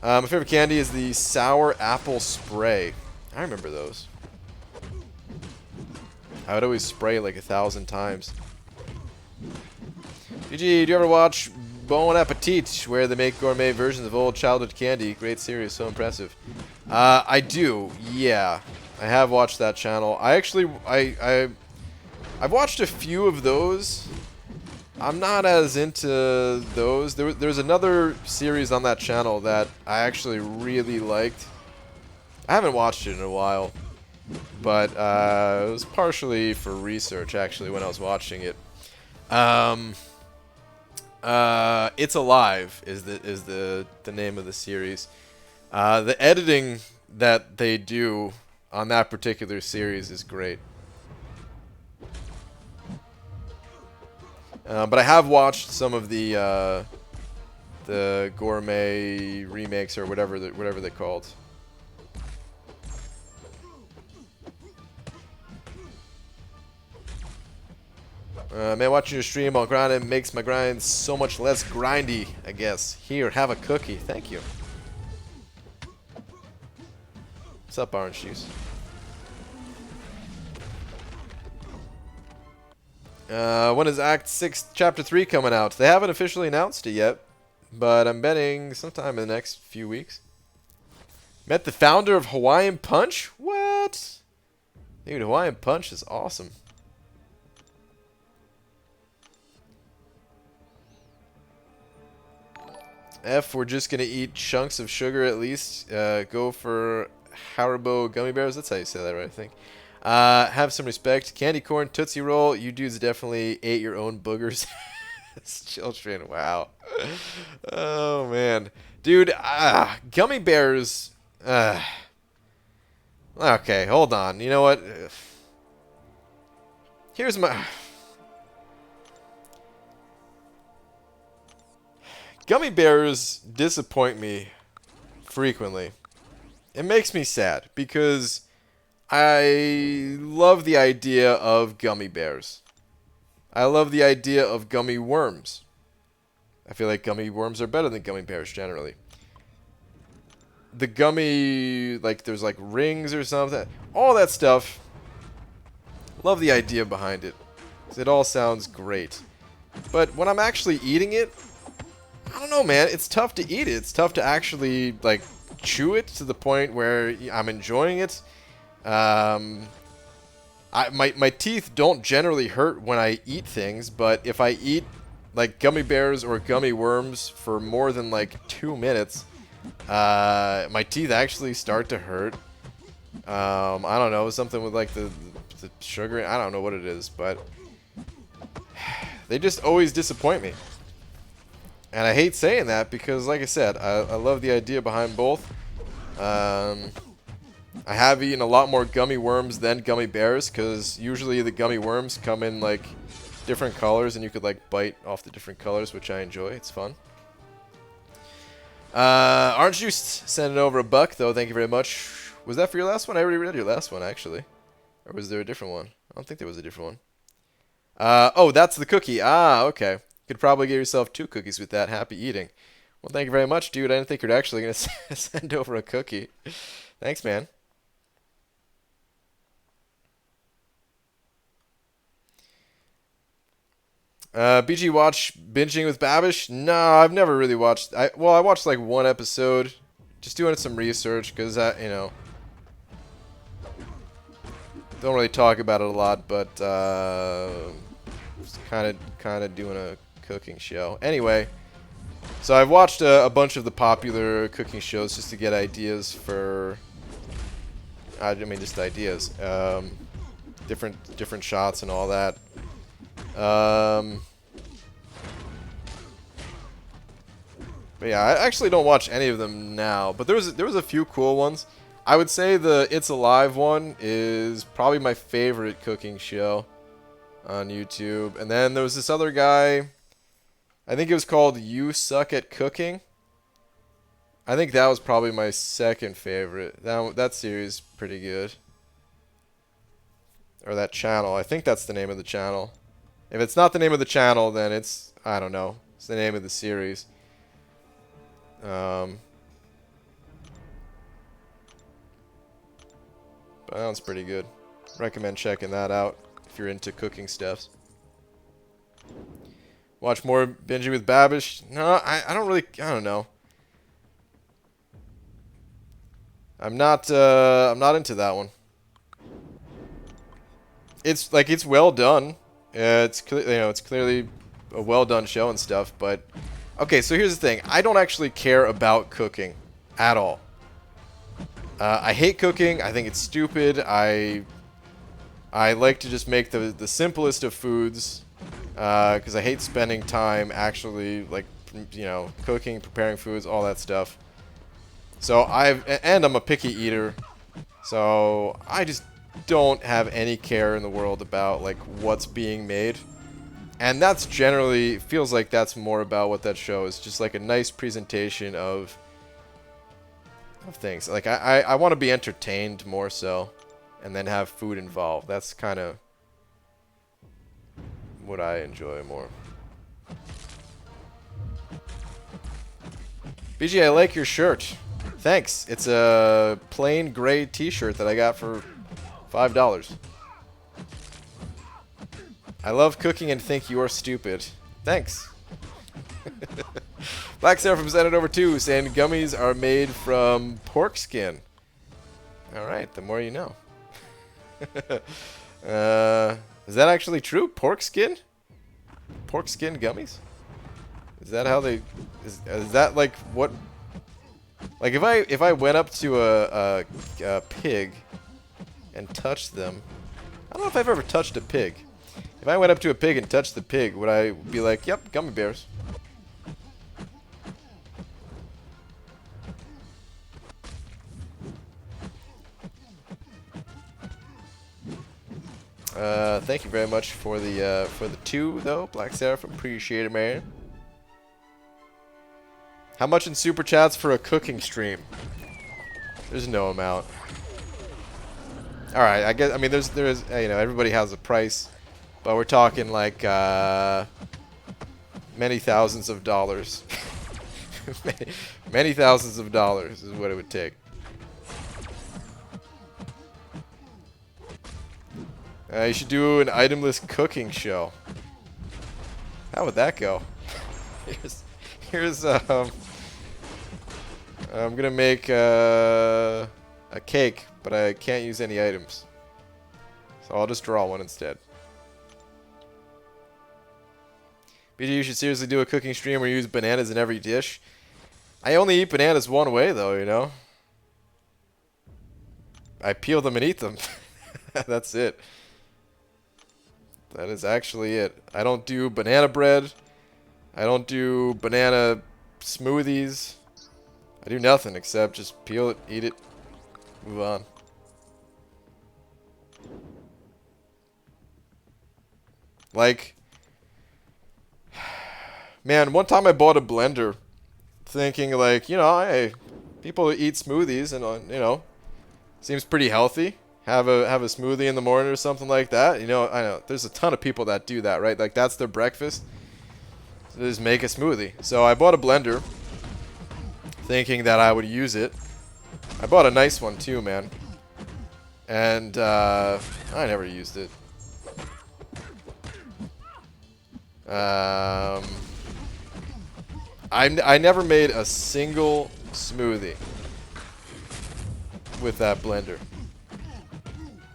My favorite candy is the sour apple spray. I remember those. I would always spray like 1,000 times. GG, do you ever watch Bon Appetit, where they make gourmet versions of old childhood candy? Great series, so impressive. I do, yeah. I have watched that channel. I've watched a few of those. I'm not as into those. There's another series on that channel that I actually really liked. I haven't watched it in a while, but it was partially for research, actually, when I was watching it. It's Alive is the name of the series. The editing that they do on that particular series is great. But I have watched some of the gourmet remakes or whatever they're called. Man, watching your stream while grinding makes my grind so much less grindy, I guess. Here, have a cookie. Thank you. What's up, Orange Juice? When is Act 6, Chapter 3 coming out? They haven't officially announced it yet, but I'm betting sometime in the next few weeks. Met the founder of Hawaiian Punch? What? Dude, Hawaiian Punch is awesome. F, we're just gonna eat chunks of sugar at least. Go for Haribo gummy bears. That's how you say that, right? I think. Have some respect. Candy corn, Tootsie Roll. You dudes definitely ate your own boogers as children. Wow. Oh man, dude. Gummy bears. Okay, hold on. You know what? Here's my. Gummy bears disappoint me frequently. It makes me sad because I love the idea of gummy bears. I love the idea of gummy worms. I feel like gummy worms are better than gummy bears generally. The gummy, like there's like rings or something. All that stuff. Love the idea behind it. It all sounds great. But when I'm actually eating it, I don't know, man. It's tough to eat it. It's tough to actually, like, chew it to the point where I'm enjoying it. My teeth don't generally hurt when I eat things, but if I eat, like, gummy bears or gummy worms for more than, like, 2 minutes, my teeth actually start to hurt. I don't know. Something with, like, the sugar. I don't know what it is, but they just always disappoint me. And I hate saying that because, like I said, I love the idea behind both. I have eaten a lot more gummy worms than gummy bears because usually the gummy worms come in, like, different colors and you could, like, bite off the different colors, which I enjoy. It's fun. Orange Juice sending over $1, though. Thank you very much. Was that for your last one? I already read your last one, actually. Or was there a different one? I don't think there was a different one. Oh, that's the cookie. Ah, okay. Could probably get yourself 2 cookies with that. Happy eating. Well, thank you very much, dude. I didn't think you were actually going to send over a cookie. Thanks, man. BG watch binging with Babish? No, I've never really watched. I watched like 1 episode. Just doing some research because you know, don't really talk about it a lot, but kind of doing a cooking show. Anyway, so I've watched a bunch of the popular cooking shows just to get ideas for. I mean, just ideas, different shots and all that. But yeah, I actually don't watch any of them now. But there was a few cool ones. I would say the It's Alive one is probably my favorite cooking show on YouTube. And then there was this other guy. I think it was called You Suck at Cooking. I think that was probably my second favorite. That series is pretty good. Or that channel. I think that's the name of the channel. If it's not the name of the channel, then it's, I don't know. It's the name of the series. But that one's pretty good. Recommend checking that out if you're into cooking stuff. Watch more Binging with Babish? No, I don't know. I'm not into that one. It's like, it's well done. It's clearly a well done show and stuff, but okay, so here's the thing. I don't actually care about cooking at all. I hate cooking. I think it's stupid. I like to just make the simplest of foods because I hate spending time actually, like, you know, cooking, preparing foods, all that stuff. So and I'm a picky eater, so I just don't have any care in the world about, like, what's being made. And that's generally, feels like that's more about what that show is, just like a nice presentation of things. Like, I want to be entertained more so, and then have food involved. That's kind of what I enjoy more. BG, I like your shirt. Thanks. It's a plain gray t-shirt that I got for $5. I love cooking and think you're stupid. Thanks. Black Seraphim sent it over too, saying gummies are made from pork skin. Alright, the more you know. Is that actually true? Pork skin? Pork skin gummies? Is that how they... Is that like what... Like if I went up to a pig and touched them... I don't know if I've ever touched a pig. If I went up to a pig and touched the pig, would I be like, yep, gummy bears? Thank you very much for the 2 though, Black Seraphim. Appreciate it, man. How much in super chats for a cooking stream? There's no amount. All right, I guess. I mean, there's you know, everybody has a price, but we're talking like many thousands of dollars. many thousands of dollars is what it would take. You should do an itemless cooking show. How would that go? Here's I'm gonna make a cake, but I can't use any items, so I'll just draw one instead. BG, you should seriously do a cooking stream where you use bananas in every dish. I only eat bananas one way, though, you know. I peel them and eat them. That's it. That is actually it. I don't do banana bread. I don't do banana smoothies. I do nothing except just peel it, eat it, move on. Like, man, one time I bought a blender thinking like, you know, hey, people eat smoothies and, you know, seems pretty healthy. Have a smoothie in the morning or something like that. You know, I know there's a ton of people that do that, right? Like that's their breakfast. So they just make a smoothie. So I bought a blender thinking that I would use it. I bought a nice one too, man. And I never used it. I never made a single smoothie with that blender.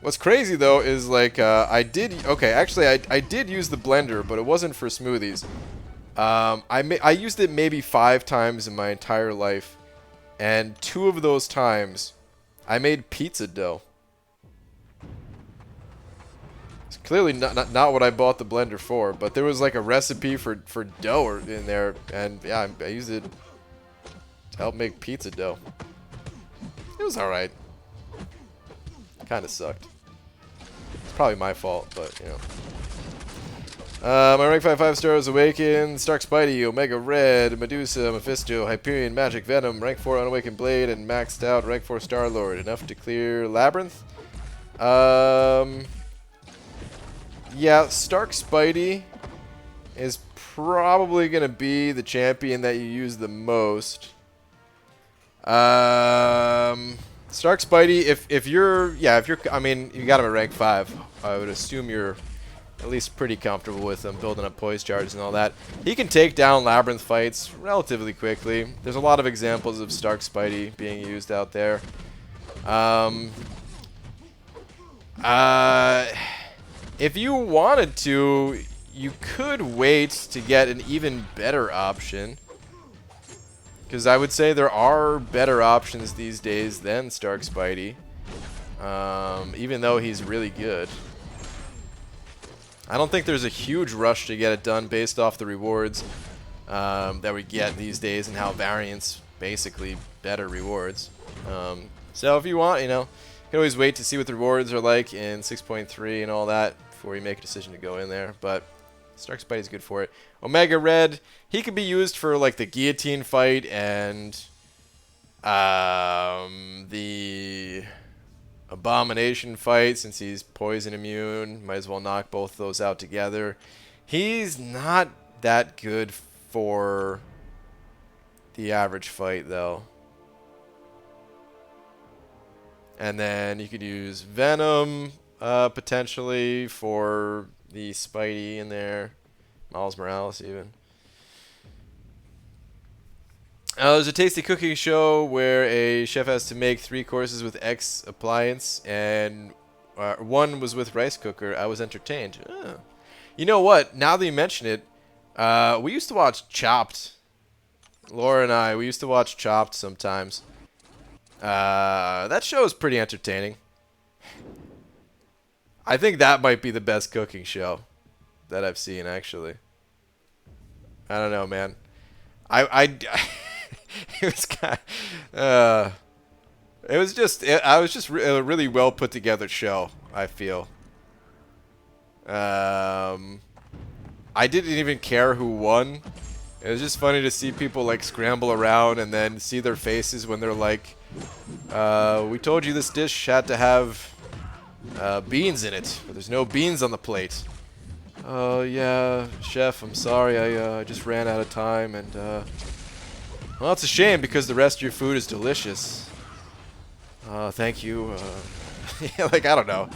What's crazy though is like I did use the blender, but it wasn't for smoothies. I used it maybe 5 times in my entire life, and 2 of those times I made pizza dough. It's clearly not what I bought the blender for, but there was like a recipe for dough in there, and yeah, I used it to help make pizza dough. It was alright. Kind of sucked. It's probably my fault, but you know. My rank 5 stars: Awakened, Stark Spidey, Omega Red, Medusa, Mephisto, Hyperion, Magic, Venom, rank 4 Unawakened Blade, and maxed out rank 4 Star Lord. Enough to clear Labyrinth. Yeah, Stark Spidey is probably gonna be the champion that you use the most. Stark Spidey, if you're, I mean, you got him at rank 5. I would assume you're at least pretty comfortable with him, building up poise charges and all that. He can take down Labyrinth fights relatively quickly. There's a lot of examples of Stark Spidey being used out there. If you wanted to, you could wait to get an even better option. Because I would say there are better options these days than Stark Spidey. Even though he's really good. I don't think there's a huge rush to get it done based off the rewards that we get these days and how variants basically better rewards. So if you want, you know, you can always wait to see what the rewards are like in 6.3 and all that before you make a decision to go in there. But Stark Spidey's good for it. Omega Red, he could be used for like the guillotine fight and the Abomination fight, since he's poison immune. Might as well knock both those out together. He's not that good for the average fight, though. And then you could use Venom, potentially, for the Spidey in there. Miles Morales, even. There's a tasty cooking show where a chef has to make 3 courses with X appliance, and one was with rice cooker. I was entertained. Oh. You know what? Now that you mention it, we used to watch Chopped. Laura and I, we used to watch Chopped sometimes. That show is pretty entertaining. I think that might be the best cooking show that I've seen, actually. I don't know, man. It was kind of, it was just a really well put together show, I feel. I didn't even care who won. It was just funny to see people like scramble around and then see their faces when they're like, we told you this dish had to have beans in it, but there's no beans on the plate. Oh yeah, chef, I'm sorry, I just ran out of time, and well, it's a shame because the rest of your food is delicious. Thank you. Yeah, like, I don't know.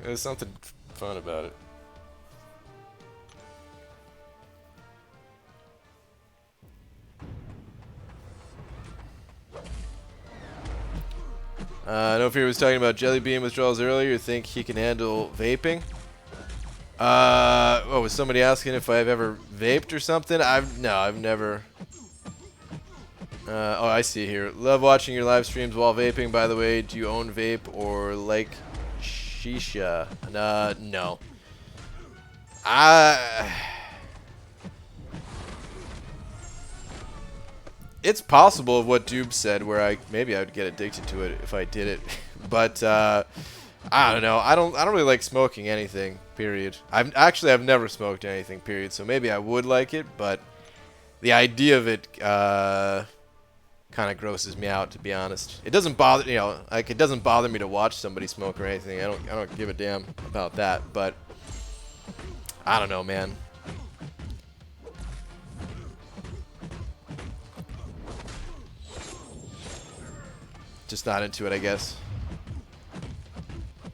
There's something fun about it. I know if he was talking about Jelly Bean withdrawals earlier, you think he can handle vaping? Oh, was somebody asking if I've ever vaped or something? No, I've never. Oh, I see here. Love watching your live streams while vaping. By the way, do you own vape or like shisha? No. It's possible of what Doob said, where maybe I would get addicted to it if I did it, but I don't know. I don't really like smoking anything. Period. I've never smoked anything. Period. So maybe I would like it, but the idea of it kind of grosses me out, to be honest. It doesn't bother, you know, like, it doesn't bother me to watch somebody smoke or anything. I don't give a damn about that, but I don't know, man. Just not into it, I guess.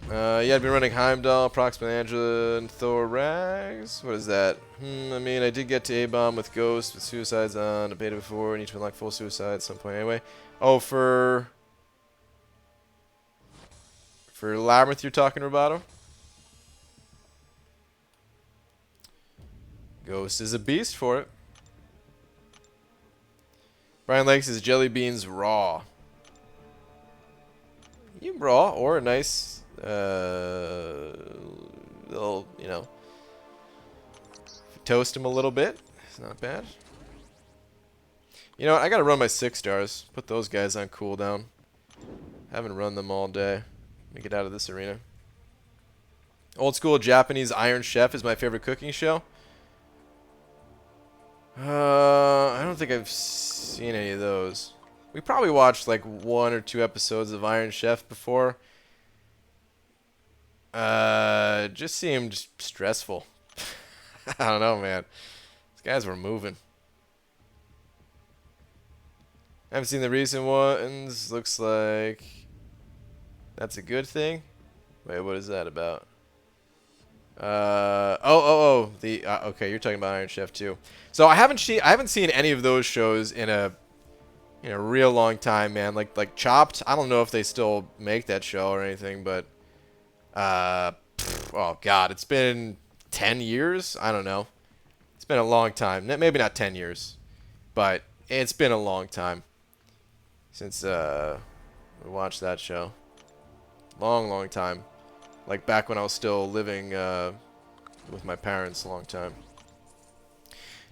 Yeah, I've been running Heimdall, approximately Angela, and Thorax. What is that? I mean, I did get to A-Bomb with Ghost, with Suicides on a beta before. I need to unlock full Suicide at some point anyway. Oh, for Labyrinth you're talking, Roboto? Ghost is a beast for it. Brian Lakes is Jelly Beans raw. You raw or a nice little, you know, toast them a little bit. It's not bad. You know what? I gotta run my 6 stars. Put those guys on cooldown. Haven't run them all day. Let me get out of this arena. Old school Japanese Iron Chef is my favorite cooking show. I don't think I've seen any of those. We probably watched like 1 or 2 episodes of Iron Chef before. Just seemed stressful. I don't know, man. These guys were moving. I haven't seen the recent ones. Looks like that's a good thing. Wait, what is that about? Okay, you're talking about Iron Chef too. So I haven't seen any of those shows in a real long time, man. Like Chopped. I don't know if they still make that show or anything, but oh god, it's been 10 years. I don't know. It's been a long time. Maybe not 10 years, but it's been a long time since we watched that show. Long time. Like back when I was still living with my parents a long time.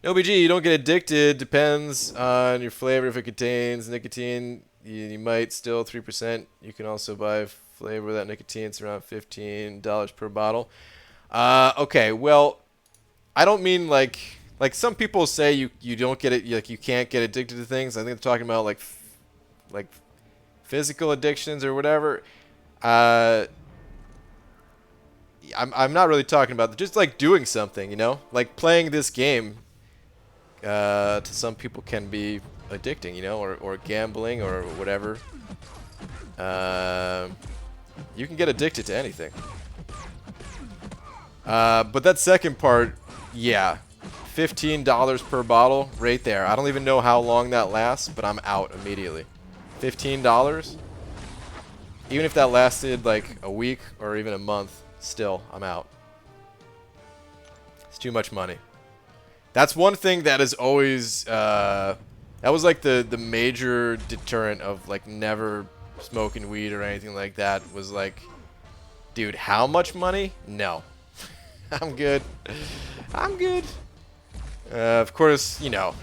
No BG, you don't get addicted. Depends on your flavor. If it contains nicotine, you might still 3%. You can also buy flavor without nicotine. It's around $15 per bottle. Okay, well, I don't mean like some people say you don't get it, like you can't get addicted to things. I think they're talking about like physical addictions or whatever. I'm not really talking about just like doing something, you know, like playing this game. To some people can be addicting, you know, or gambling or whatever. You can get addicted to anything. But that second part, yeah, $15 per bottle right there. I don't even know how long that lasts, but I'm out immediately. $15? Even if that lasted like a week or even a month, still, I'm out. It's too much money. That's one thing that is always, that was like the major deterrent of like never smoking weed or anything like that, was like, dude, how much money? No. I'm good. I'm good. Of course, you know,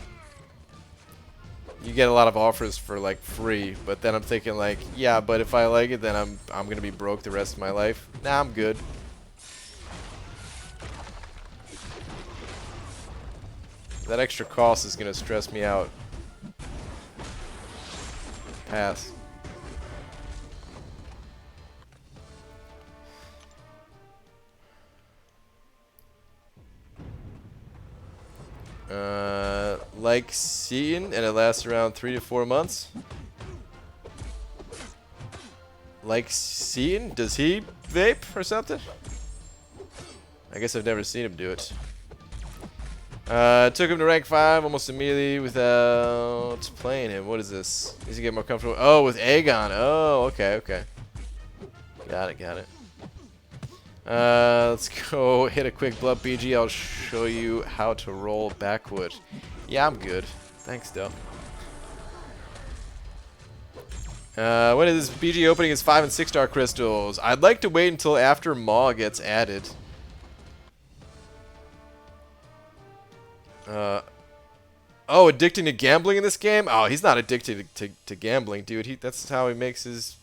you get a lot of offers for like free, but then I'm thinking like, yeah, but if I like it, then I'm gonna be broke the rest of my life. Nah, I'm good. That extra cost is gonna stress me out. Pass. Like Seaton, and it lasts around 3 to 4 months. Like Seaton, does he vape or something? I guess I've never seen him do it. Took him to rank 5 almost immediately without playing him. What is this? Needs to get more comfortable. Oh, with Aegon. Oh, okay, okay. Got it, got it. Let's go hit a quick blood BG. I'll show you how to roll backward. Yeah, I'm good. Thanks, though. When is this BG opening is 5 and 6 star crystals? I'd like to wait until after Maw gets added. Oh, addicting to gambling in this game? Oh, he's not addicted to gambling, dude. That's how he makes his.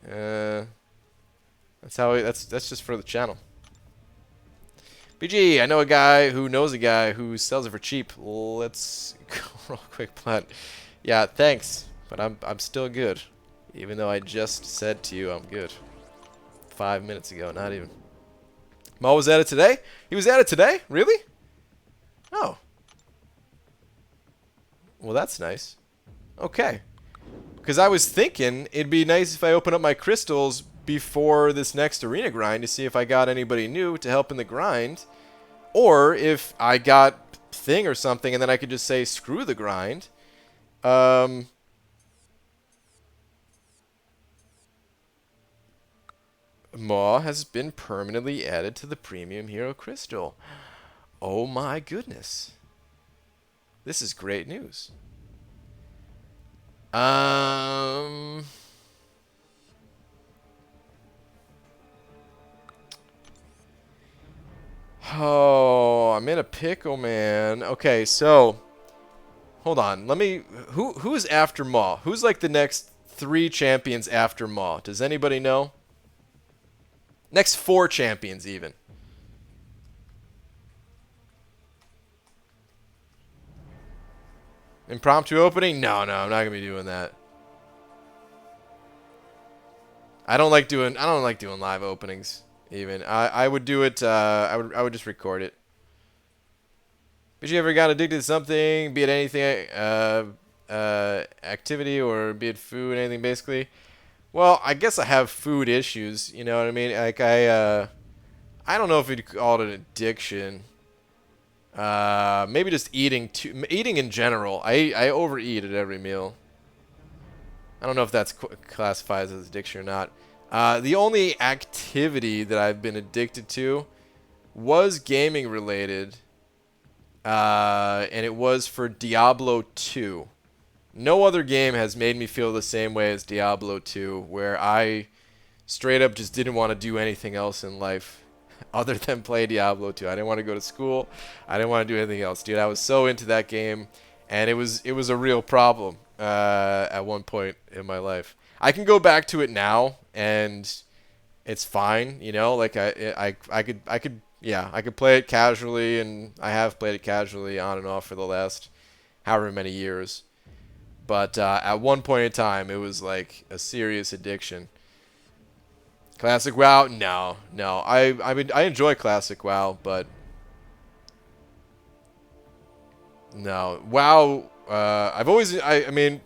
That's how that's just for the channel. BG, I know a guy who knows a guy who sells it for cheap. Let's go real quick plant. Yeah, thanks, but I'm still good, even though I just said to you I'm good 5 minutes ago. Not even. Mo was added today. He was added today. Really? Oh. Well, that's nice. Okay. Because I was thinking it'd be nice if I open up my crystals before this next arena grind to see if I got anybody new to help in the grind. Or if I got Thing or something and then I could just say screw the grind. Maw has been permanently added to the Premium Hero Crystal. Oh my goodness. This is great news. Oh, I'm in a pickle, man. Okay, so hold on. Let me. Who's after Maw? Who's like the next 3 champions after Maw? Does anybody know? Next 4 champions, even. Impromptu opening? No, I'm not gonna be doing that. I don't like doing live openings. Even I would do it. I would just record it. But you ever got addicted to something, be it anything, activity, or be it food, anything basically? Well, I guess I have food issues. You know what I mean? Like I don't know if you'd call it an addiction. Maybe just eating in general. I overeat at every meal. I don't know if that's classified as addiction or not. The only activity that I've been addicted to was gaming related, and it was for Diablo 2. No other game has made me feel the same way as Diablo 2, where I straight up just didn't want to do anything else in life other than play Diablo 2. I didn't want to go to school. I didn't want to do anything else, dude. I was so into that game, and it was a real problem at one point in my life. I can go back to it now, and it's fine, you know. Like I could yeah, I could play it casually, and I have played it casually on and off for the last however many years. But at one point in time, it was like a serious addiction. Classic WoW? No, no. I enjoy Classic WoW, but no. WoW. I've always. I mean,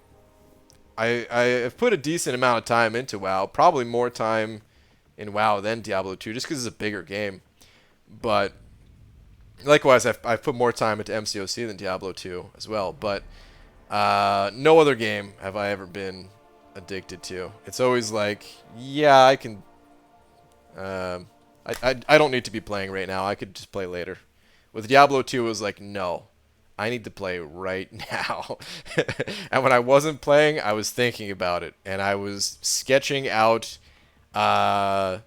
I've put a decent amount of time into WoW. Probably more time in WoW than Diablo 2, just because it's a bigger game. But likewise, I've put more time into MCOC than Diablo 2 as well. But no other game have I ever been addicted to. It's always like, yeah, I can. I don't need to be playing right now. I could just play later. With Diablo 2, it was like, no, I need to play right now. And when I wasn't playing, I was thinking about it, and I was sketching out the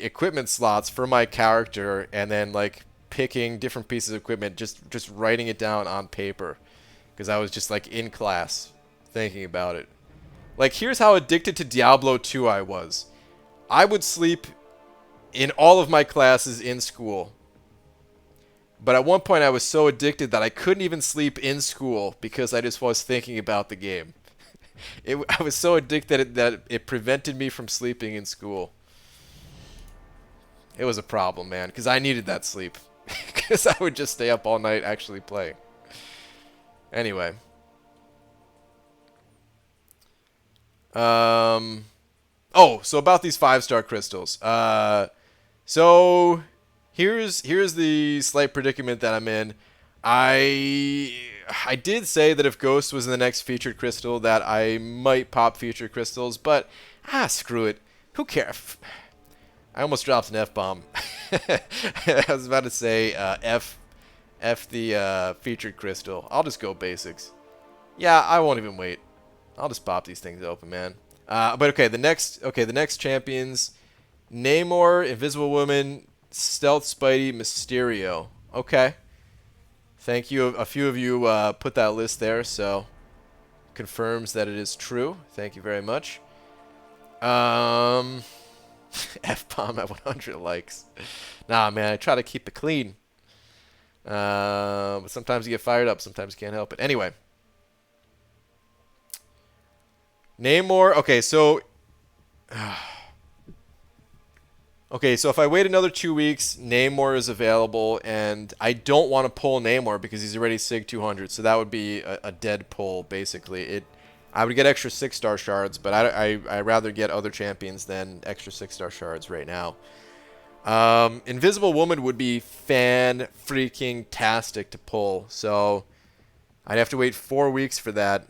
equipment slots for my character, and then like picking different pieces of equipment, just writing it down on paper, because I was just like in class thinking about it. Like, here's how addicted to Diablo 2 I was. I would sleep in all of my classes in school. But at one point I was so addicted that I couldn't even sleep in school because I just was thinking about the game. I was so addicted that it prevented me from sleeping in school. It was a problem, man, because I needed that sleep. Because I would just stay up all night actually playing. Anyway. Oh, so about these 5-star crystals. So here's the slight predicament that I'm in. I did say that if Ghost was in the next featured crystal that I might pop featured crystals, but screw it. Who cares? I almost dropped an F-bomb. I was about to say F the featured crystal. I'll just go basics. Yeah, I won't even wait. I'll just pop these things open, man. But okay, the next champions: Namor, Invisible Woman, Stealth Spidey, Mysterio. Okay. Thank you. A few of you put that list there, so confirms that it is true. Thank you very much. F-bomb at 100 likes. Nah, man, I try to keep it clean. But sometimes you get fired up. Sometimes you can't help it. Anyway. Namor. Okay, so... Okay, so if I wait another 2 weeks, Namor is available, and I don't want to pull Namor because he's already Sig 200, so that would be a dead pull, basically. I would get extra 6-star shards, but I'd rather get other champions than extra 6-star shards right now. Invisible Woman would be fan-freaking-tastic to pull, so I'd have to wait 4 weeks for that.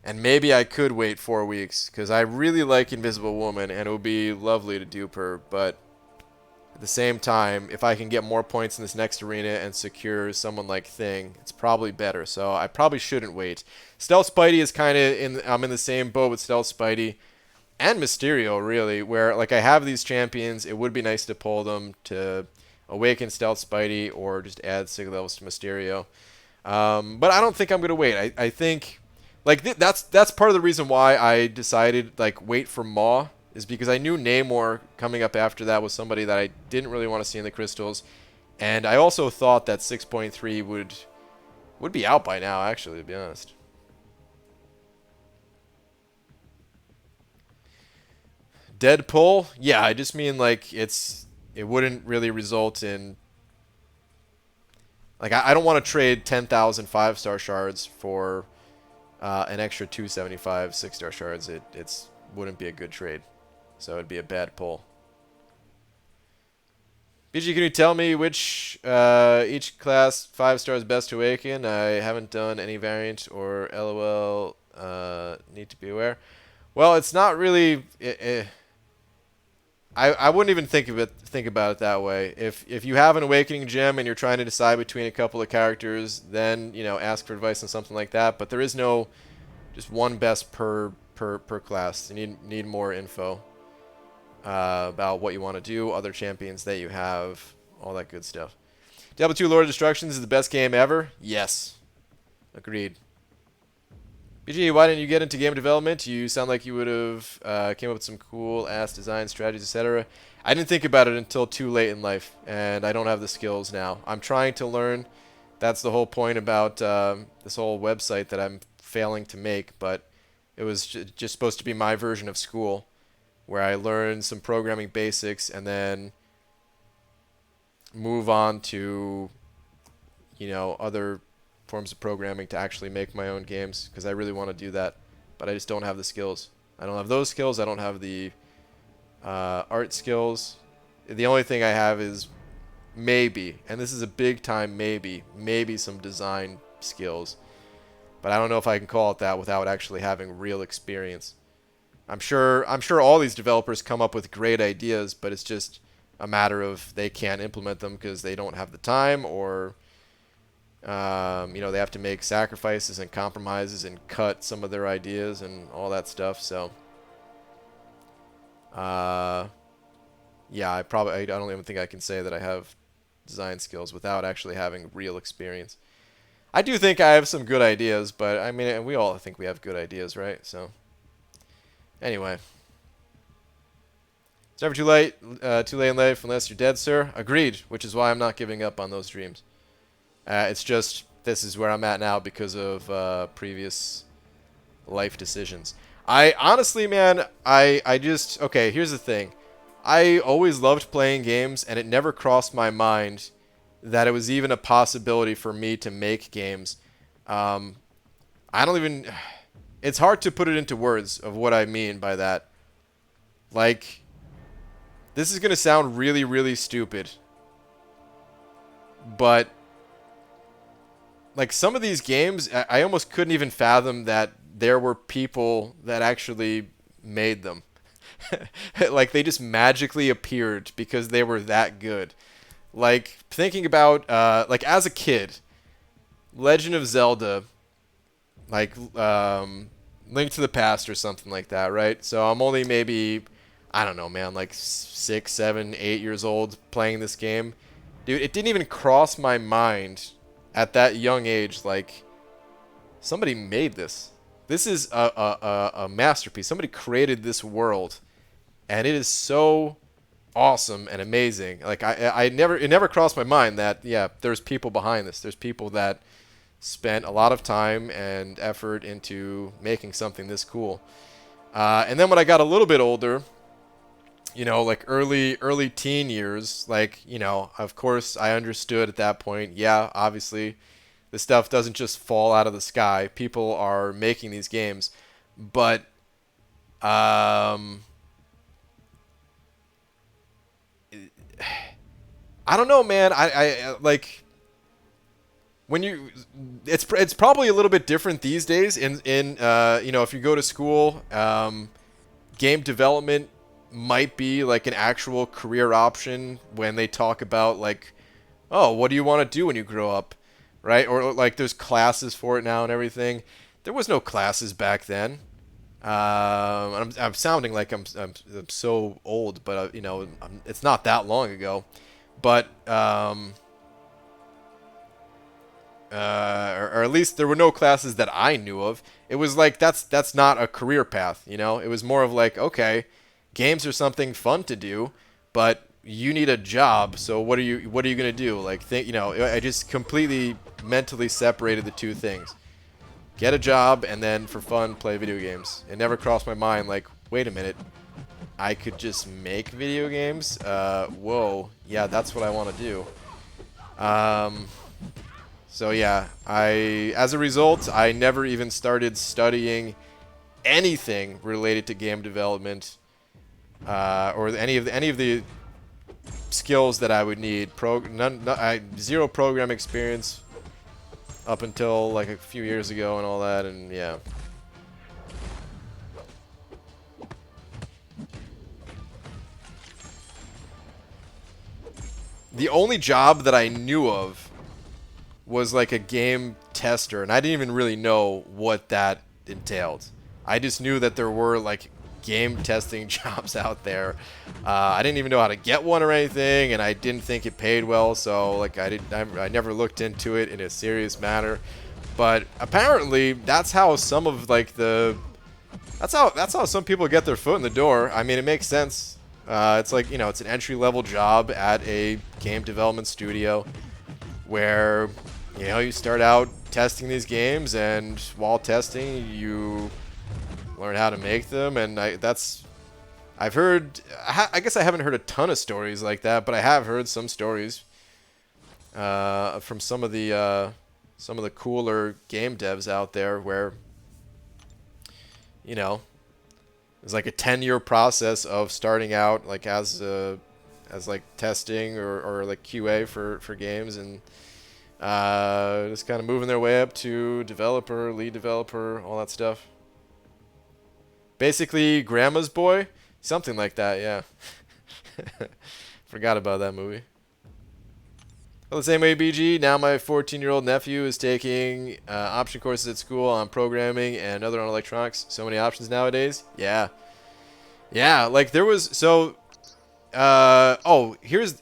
And maybe I could wait 4 weeks, because I really like Invisible Woman, and it would be lovely to dupe her, but at the same time, if I can get more points in this next arena and secure someone like Thing, it's probably better, so I probably shouldn't wait. Stealth Spidey is kind of I'm in the same boat with Stealth Spidey and Mysterio, really, where, like, I have these champions, it would be nice to pull them to awaken Stealth Spidey or just add Sig levels to Mysterio. But I don't think I'm going to wait. I think... Like, that's part of the reason why I decided, like, wait for Maw, is because I knew Namor coming up after that was somebody that I didn't really want to see in the crystals. And I also thought that 6.3 would be out by now, actually, to be honest. Deadpool? Yeah, I just mean, like, it wouldn't really result in... Like, I don't want to trade 10,000 5-star shards for... an extra 275 6-star shards. It wouldn't be a good trade, so it'd be a bad pull. BG, can you tell me which each class 5-stars best to awaken? I haven't done any variant or LOL. Need to be aware. Well, it's not really. I wouldn't even think about it that way. If you have an awakening gem and you're trying to decide between a couple of characters, then ask for advice on something like that. But there is no just one best per class. You need more info. about what you want to do, other champions that you have, all that good stuff. Diablo 2 Lord of Destructions is the best game ever? Yes. Agreed. BG, why didn't you get into game development? You sound like you would have came up with some cool-ass design strategies, etc. I didn't think about it until too late in life, and I don't have the skills now. I'm trying to learn. That's the whole point about this whole website that I'm failing to make, but it was just supposed to be my version of school, where I learn some programming basics and then move on to, you know, other forms of programming to actually make my own games, because I really want to do that, but I just don't have the skills. I don't have those skills. I don't have the art skills. The only thing I have is maybe, and this is a big time maybe some design skills, but I don't know if I can call it that without actually having real experience. I'm sure all these developers come up with great ideas, but it's just a matter of they can't implement them because they don't have the time, or you know, they have to make sacrifices and compromises and cut some of their ideas and all that stuff. So yeah, I don't even think I can say that I have design skills without actually having real experience. I do think I have some good ideas, but I mean, we all think we have good ideas, right? So anyway, it's never too late in life unless you're dead, sir. Agreed, which is why I'm not giving up on those dreams. It's just this is where I'm at now because of previous life decisions. I honestly, man, I just, okay, here's the thing. I always loved playing games, and it never crossed my mind that it was even a possibility for me to make games. I don't even, it's hard to put it into words of what I mean by that. Like, this is going to sound really, really stupid, but like some of these games, I almost couldn't even fathom that there were people that actually made them. Like they just magically appeared because they were that good. Like thinking about, like as a kid, Legend of Zelda, like Link to the Past or something like that, right? So I'm only maybe, I don't know, man, like 6, 7, 8 years old playing this game. Dude, it didn't even cross my mind at that young age, like, somebody made this. This is a masterpiece. Somebody created this world, and it is so awesome and amazing. Like, it never crossed my mind that, yeah, there's people behind this. There's people that spent a lot of time and effort into making something this cool. And then when I got a little bit older, you know, like early teen years, like, you know, of course I understood at that point, yeah, obviously this stuff doesn't just fall out of the sky. People are making these games, but I don't know, man. I like when you, it's probably a little bit different these days in you know, if you go to school, game development might be like an actual career option when they talk about like, oh, what do you want to do when you grow up, right? Or like there's classes for it now and everything. There was no classes back then. I'm sounding like I'm so old, but you know, it's not that long ago. But or at least there were no classes that I knew of. It was like that's not a career path, you know. It was more of like, okay, games are something fun to do, but you need a job. So what are you gonna do? Like, you know, I just completely mentally separated the two things. Get a job and then for fun play video games. It never crossed my mind like, wait a minute, I could just make video games. Whoa, yeah, that's what I want to do. So yeah, as a result, I never even started studying anything related to game development. Or any of the skills that I would need. Zero program experience up until like a few years ago and all that, and yeah. The only job that I knew of was like a game tester, and I didn't even really know what that entailed. I just knew that there were like game testing jobs out there. I didn't even know how to get one or anything, and I didn't think it paid well, so like I never looked into it in a serious manner. But apparently, that's how some of like that's how some people get their foot in the door. I mean, it makes sense. It's like, you know, it's an entry-level job at a game development studio where, you know, you start out testing these games, and while testing, you learn how to make them. And I've heard, I guess I haven't heard a ton of stories like that, but I have heard some stories from some of the cooler game devs out there where, you know, it's like a 10-year process of starting out like as like testing or like QA for games, and just kind of moving their way up to developer, lead developer, all that stuff. Basically, Grandma's Boy, something like that, yeah. Forgot about that movie. Well, the same way, BG, now my 14-year-old nephew is taking option courses at school on programming and other on electronics. So many options nowadays. Yeah. Yeah, like there was, so, oh, here's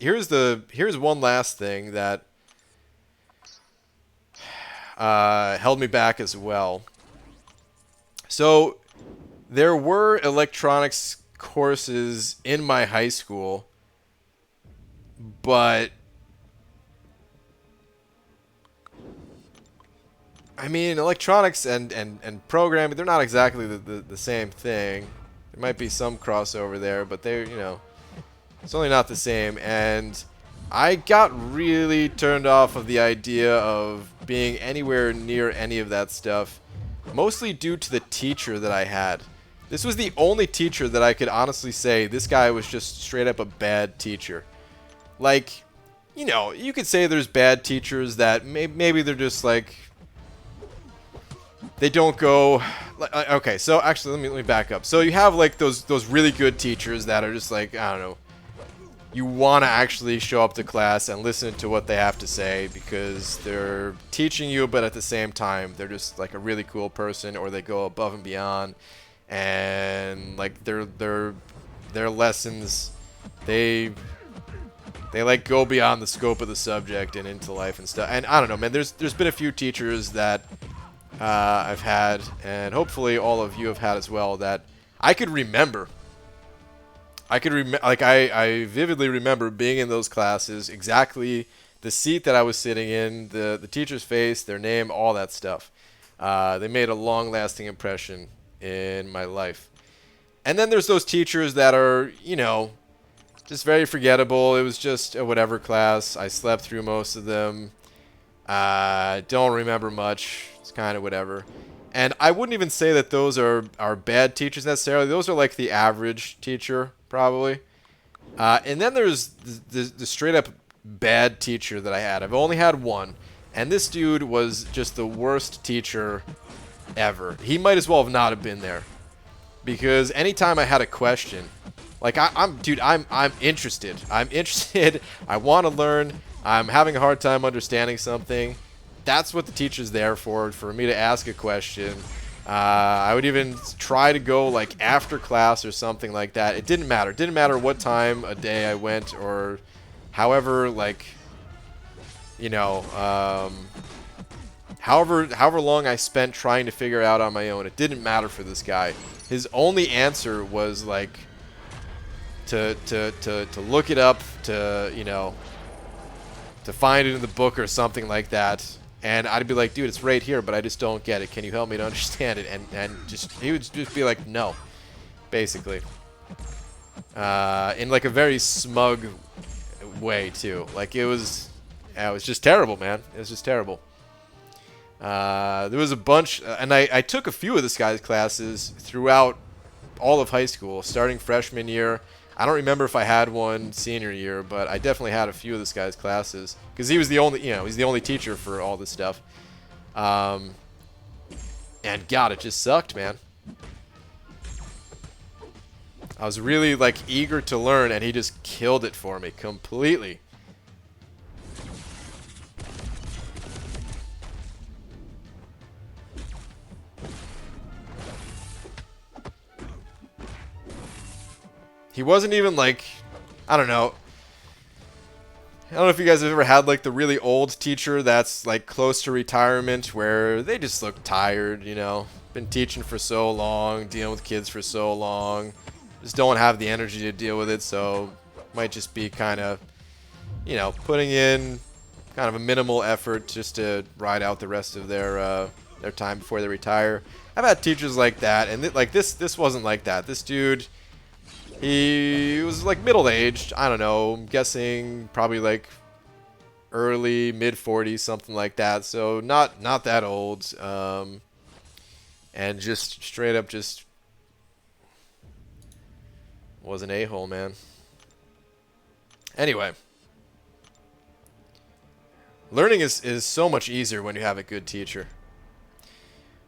one last thing that held me back as well. So, there were electronics courses in my high school, but I mean, electronics and programming, they're not exactly the same thing. There might be some crossover there, but they're, you know, it's only not the same. And I got really turned off of the idea of being anywhere near any of that stuff, mostly due to the teacher that I had. This was the only teacher that I could honestly say this guy was just straight up a bad teacher. Like, you know, you could say there's bad teachers that maybe they're just like, they don't go. Okay, so actually, let me back up. So you have like those really good teachers that are just like, I don't know, you want to actually show up to class and listen to what they have to say because they're teaching you, but at the same time they're just like a really cool person, or they go above and beyond, and like their lessons, they like go beyond the scope of the subject and into life and stuff. And I don't know, man. There's been a few teachers that I've had, and hopefully all of you have had as well, that I could remember. I vividly remember being in those classes, exactly the seat that I was sitting in, the teacher's face, their name, all that stuff. They made a long-lasting impression in my life. And then there's those teachers that are, you know, just very forgettable. It was just a whatever class. I slept through most of them. Don't remember much. It's kind of whatever. And I wouldn't even say that those are bad teachers necessarily. Those are like the average teacher, probably. And then there's the straight up bad teacher that I had. I've only had one. And this dude was just the worst teacher ever. He might as well have not have been there. Because anytime I had a question, like I'm interested. I'm interested. I want to learn. I'm having a hard time understanding something. That's what the teacher's there for me to ask a question. I would even try to go like after class or something like that. It didn't matter. It didn't matter what time a day I went, or however, like, you know, however long I spent trying to figure it out on my own. It didn't matter for this guy. His only answer was like to look it up, to, you know, to find it in the book or something like that. And I'd be like, dude, it's right here, but I just don't get it. Can you help me to understand it? And just he would just be like, no, basically. In like a very smug way too. Like it was just terrible, man. It was just terrible. There was a bunch, and I took a few of this guy's classes throughout all of high school, starting freshman year. I don't remember if I had one senior year, but I definitely had a few of this guy's classes because he was the only, you know, he's the only teacher for all this stuff. And God, it just sucked, man. I was really like eager to learn, and he just killed it for me completely. He wasn't even like, I don't know. I don't know if you guys have ever had like the really old teacher that's like close to retirement where they just look tired, you know. Been teaching for so long, dealing with kids for so long. Just don't have the energy to deal with it, so might just be kind of, you know, putting in kind of a minimal effort just to ride out the rest of their time before they retire. I've had teachers like that, and like this wasn't like that. This dude, he was like middle-aged. I don't know. I'm guessing probably like early mid-40s, something like that. So not that old. And just straight up just was an a-hole, man. Anyway, learning is so much easier when you have a good teacher.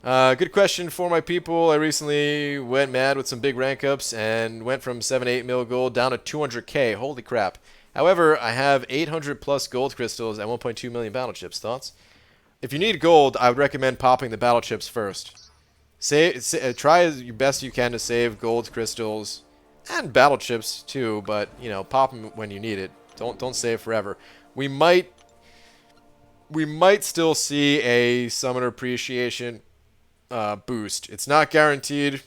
Good question for my people. I recently went mad with some big rank ups and went from 7-8 mil gold down to 200k. Holy crap. However, I have 800 plus gold crystals and 1.2 million battle chips. Thoughts? If you need gold, I would recommend popping the battle chips first. Try as best you can to save gold crystals and battle chips too, but you know, pop them when you need it. Don't save forever. We might still see a summoner appreciation boost. It's not guaranteed.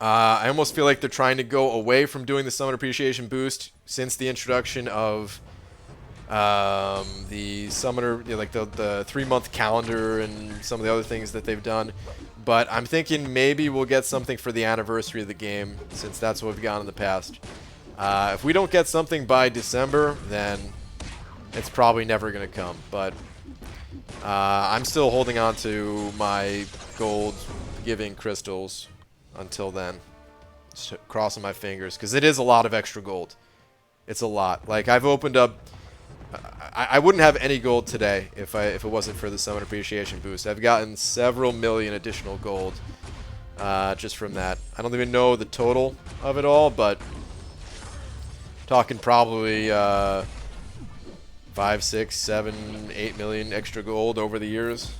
I almost feel like they're trying to go away from doing the summoner appreciation boost since the introduction of the summoner, you know, like the 3-month calendar and some of the other things that they've done. But I'm thinking maybe we'll get something for the anniversary of the game, since that's what we've gotten in the past. If we don't get something by December, then it's probably never going to come. But I'm still holding on to my gold-giving crystals until then. Just crossing my fingers, because it is a lot of extra gold. It's a lot. Like, I've opened up... I wouldn't have any gold today if it wasn't for the Summon Appreciation boost. I've gotten several million additional gold just from that. I don't even know the total of it all, but talking probably 5, 6, 7, 8 million extra gold over the years.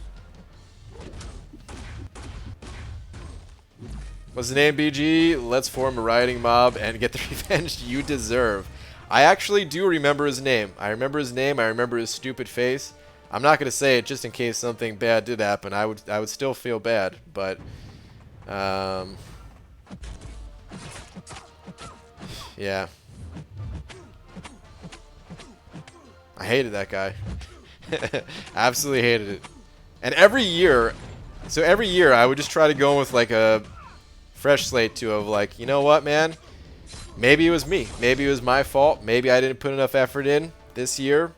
What's the name, BG? Let's form a rioting mob and get the revenge you deserve. I actually do remember his name. I remember his name. I remember his stupid face. I'm not going to say it just in case something bad did happen. I would still feel bad, but yeah. I hated that guy. Absolutely hated it. And every year I would just try to go with like a fresh slate too, of like, you know what, man? Maybe it was me. Maybe it was my fault. Maybe I didn't put enough effort in this year.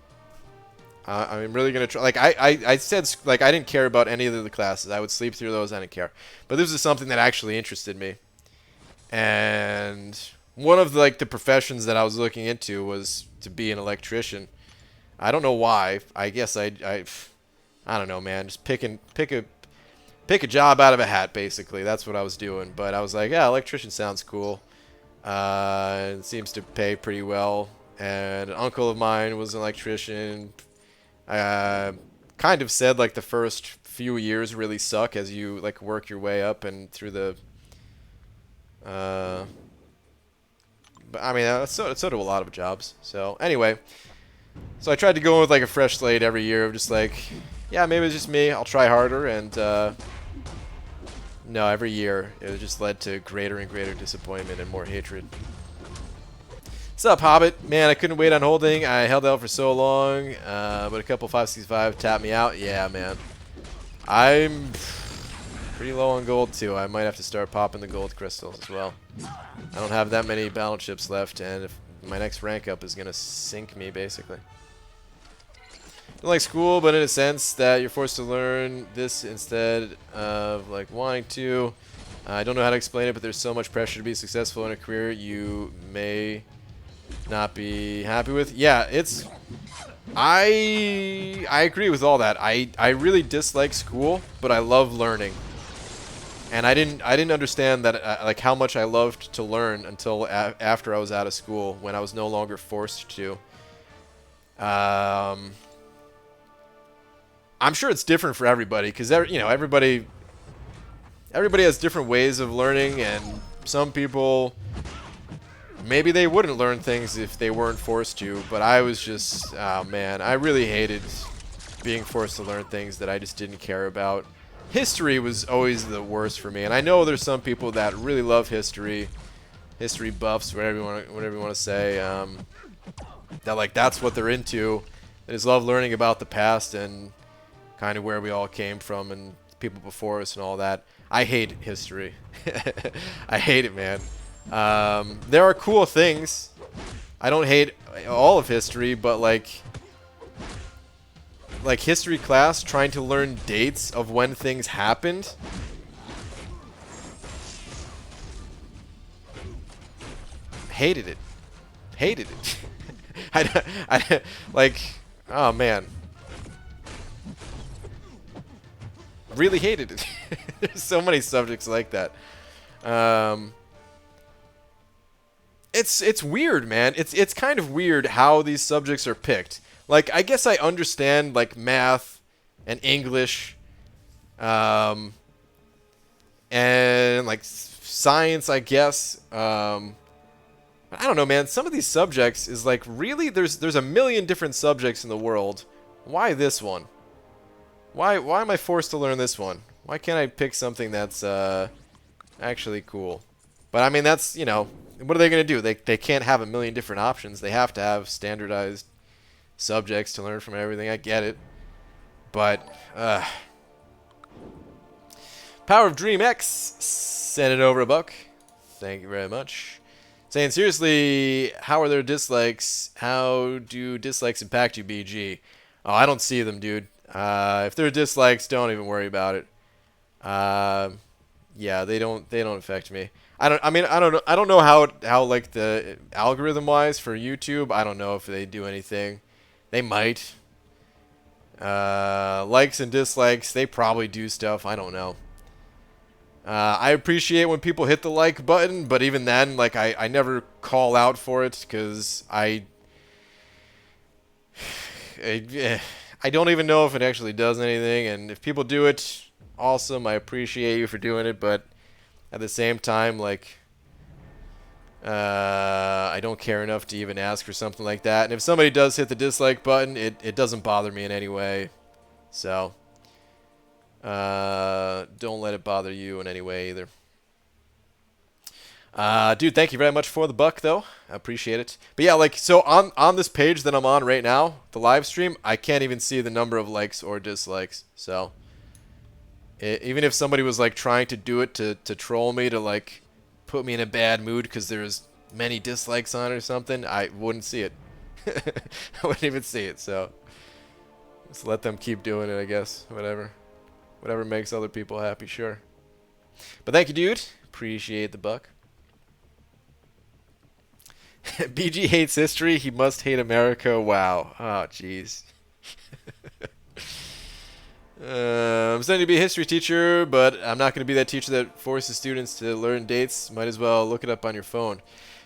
I'm really going to try. Like, I said, like, I didn't care about any of the classes. I would sleep through those. I didn't care. But this is something that actually interested me. And one of, like, the professions that I was looking into was to be an electrician. I don't know why. I guess I don't know, man. Just pick a job out of a hat, basically. That's what I was doing. But I was like, yeah, electrician sounds cool. It seems to pay pretty well. And an uncle of mine was an electrician. Kind of said like the first few years really suck as you like work your way up and through the. But I mean, so do a lot of jobs. So anyway, so I tried to go with like a fresh slate every year of just like, yeah, maybe it's just me. I'll try harder and. No, every year it just led to greater and greater disappointment and more hatred. What's up, Hobbit? Man, I couldn't wait on holding. I held out for so long, but a couple 565 tapped me out. Yeah, man. I'm pretty low on gold, too. I might have to start popping the gold crystals as well. I don't have that many battle chips left, and if my next rank up is going to sink me, basically. Don't like school, but in a sense that you're forced to learn this instead of like wanting to. I don't know how to explain it, but there's so much pressure to be successful in a career you may not be happy with. Yeah, it's. I agree with all that. I really dislike school, but I love learning. And I didn't understand that like how much I loved to learn until after I was out of school, when I was no longer forced to. I'm sure it's different for everybody, because you know, everybody has different ways of learning, and some people maybe they wouldn't learn things if they weren't forced to, but I was just, oh man, I really hated being forced to learn things that I just didn't care about. History was always the worst for me, and I know there's some people that really love history buffs, whatever you want to say, that like that's what they're into. They just love learning about the past and kind of where we all came from and people before us and all that. I hate history. I hate it, man. There are cool things. I don't hate all of history, but like history class trying to learn dates of when things happened. Hated it. Hated it. I like, oh man. Really hated it. There's so many subjects like that. It's weird, man. It's kind of weird how these subjects are picked. Like, I guess I understand like math and English, and like science, I guess. But I don't know, man. Some of these subjects is like, really, there's a million different subjects in the world. Why this one? Why am I forced to learn this one? Why can't I pick something that's actually cool? But I mean, that's, you know, what are they going to do? They can't have a million different options. They have to have standardized subjects to learn from everything. I get it. But Power of Dream X sent it over $1. Thank you very much. Saying, seriously, how are there dislikes? How do dislikes impact you, BG? Oh, I don't see them, dude. If there are dislikes, don't even worry about it. Yeah, they don't affect me. I don't know how like the algorithm wise for YouTube. I don't know if they do anything. They might. Likes and dislikes, they probably do stuff. I don't know. I appreciate when people hit the like button, but even then, like I never call out for it because I don't even know if it actually does anything. And if people do it, awesome. I appreciate you for doing it, but at the same time, like I don't care enough to even ask for something like that. And if somebody does hit the dislike button, it doesn't bother me in any way. So don't let it bother you in any way either. Dude, thank you very much for the $1, though. I appreciate it. But yeah, like, so on this page that I'm on right now, the live stream, I can't even see the number of likes or dislikes. So even if somebody was like trying to do it to troll me, to like put me in a bad mood because there's many dislikes on it or something, I wouldn't see it. I wouldn't even see it. So just let them keep doing it, I guess. Whatever makes other people happy, sure. But thank you, dude. Appreciate the $1. BG hates history. He must hate America. Wow. Oh, jeez. I'm studying to be a history teacher, but I'm not going to be that teacher that forces students to learn dates. Might as well look it up on your phone.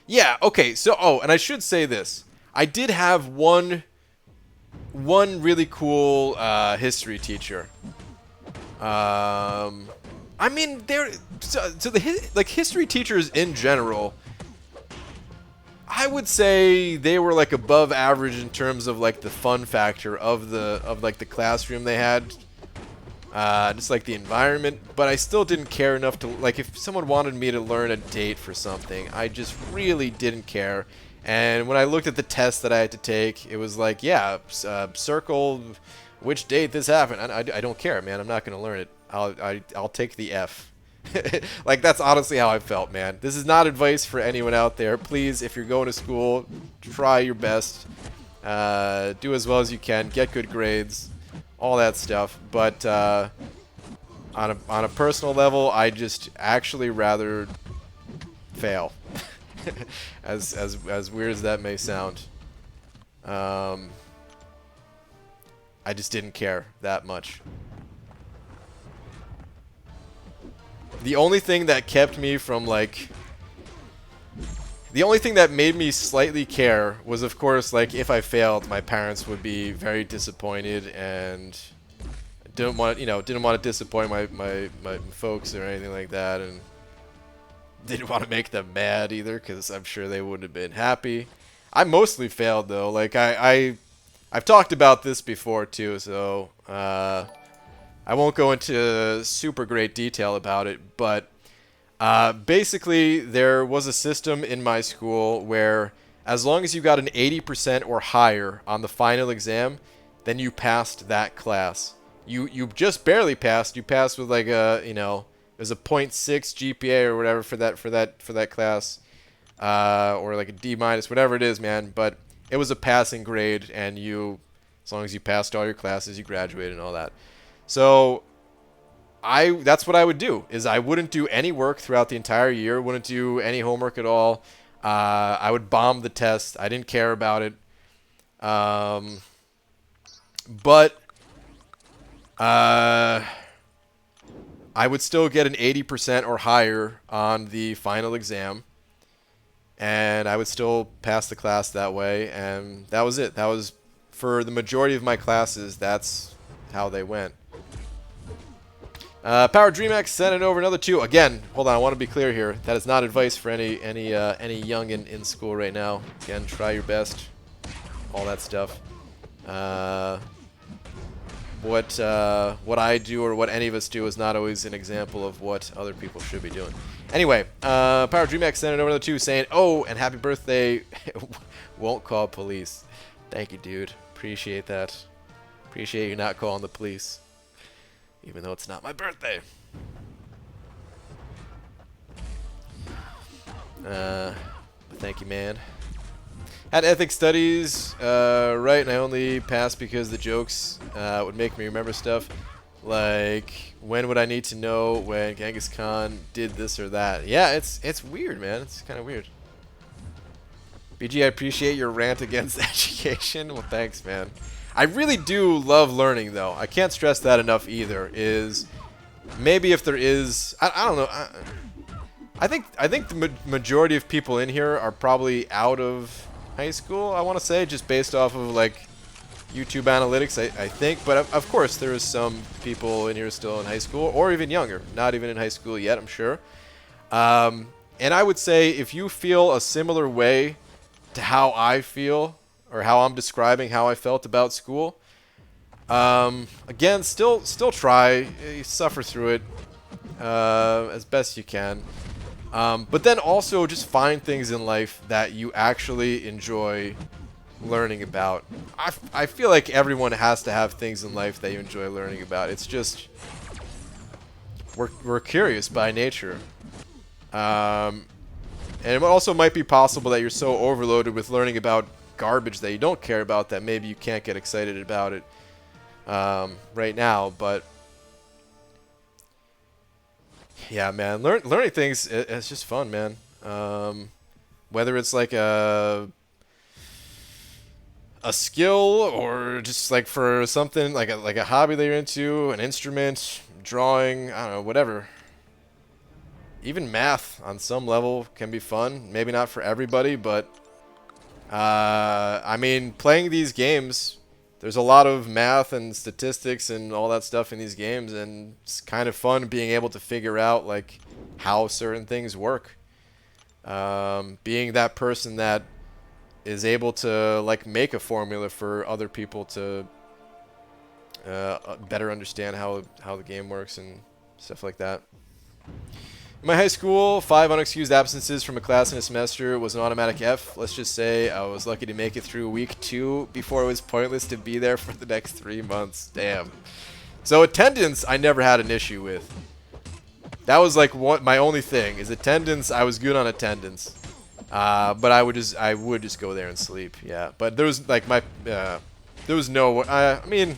Yeah, okay. So, oh, and I should say this. I did have one really cool history teacher. I mean, like history teachers in general, I would say they were like above average in terms of like the fun factor of the classroom they had, just like the environment. But I still didn't care enough to, like, if someone wanted me to learn a date for something, I just really didn't care. And when I looked at the test that I had to take, it was like, yeah, circle which date this happened. I don't care, man. I'm not gonna learn it. I'll take the F. Like, that's honestly how I felt, man. This is not advice for anyone out there. Please, if you're going to school, try your best. Do as well as you can. Get good grades. All that stuff. But on a personal level, I just actually rather fail. As weird as that may sound. I just didn't care that much. The only thing that kept me from, like, the only thing that made me slightly care was, of course, like, if I failed, my parents would be very disappointed and didn't want to disappoint my folks or anything like that. And didn't want to make them mad either, because I'm sure they wouldn't have been happy. I mostly failed though. Like I've talked about this before too, so I won't go into super great detail about it. But basically, there was a system in my school where as long as you got an 80% or higher on the final exam, then you passed that class. You just barely passed. You passed with like a, you know, there's a .6 GPA or whatever for that class, or like a D minus, whatever it is, man. But it was a passing grade, and as long as you passed all your classes, you graduated and all that. So that's what I would do, is I wouldn't do any work throughout the entire year, wouldn't do any homework at all. I would bomb the test. I didn't care about it. But I would still get an 80% or higher on the final exam, and I would still pass the class that way, and that was it. That was, for the majority of my classes, that's how they went. Power DreamX sent it over another 2. Again, hold on, I want to be clear here. That is not advice for any youngin in school right now. Again, try your best, all that stuff. What I do or what any of us do is not always an example of what other people should be doing. Anyway, Power DreamX sent it over another 2 saying, "Oh, and happy birthday, won't call police." Thank you, dude. Appreciate that. Appreciate you not calling the police, even though it's not my birthday. But thank you, man. Had ethics studies, right, and I only passed because the jokes would make me remember stuff. Like, when would I need to know when Genghis Khan did this or that? Yeah, it's weird, man. It's kind of weird. BG, I appreciate your rant against education. Well, thanks, man. I really do love learning, though. I can't stress that enough either. Is maybe if there is, I don't know. I think the majority of people in here are probably out of high school, I want to say, just based off of like YouTube analytics, I think. But of course, there is some people in here still in high school, or even younger, not even in high school yet, I'm sure. And I would say if you feel a similar way to how I feel, or how I'm describing how I felt about school, again, still try, you suffer through it as best you can. But then also just find things in life that you actually enjoy learning about. I feel like everyone has to have things in life that you enjoy learning about. It's just, we're curious by nature. And it also might be possible that you're so overloaded with learning about garbage that you don't care about that maybe you can't get excited about it right now. But yeah, man, learning things, it's just fun, man. Whether it's like a skill, or just like for something like a hobby that you're into, an instrument, drawing, I don't know, whatever. Even math on some level can be fun. Maybe not for everybody, but I mean, playing these games, there's a lot of math and statistics and all that stuff in these games, and it's kind of fun being able to figure out like how certain things work. Being that person that is able to like make a formula for other people to better understand how the game works and stuff like that. In my high school, 5 unexcused absences from a class in a semester was an automatic F. Let's just say I was lucky to make it through week 2 before it was pointless to be there for the next 3 months. Damn. So attendance, I never had an issue with. That was like my only thing, is attendance. I was good on attendance. But I would just go there and sleep. Yeah. But there was like there was no, I mean,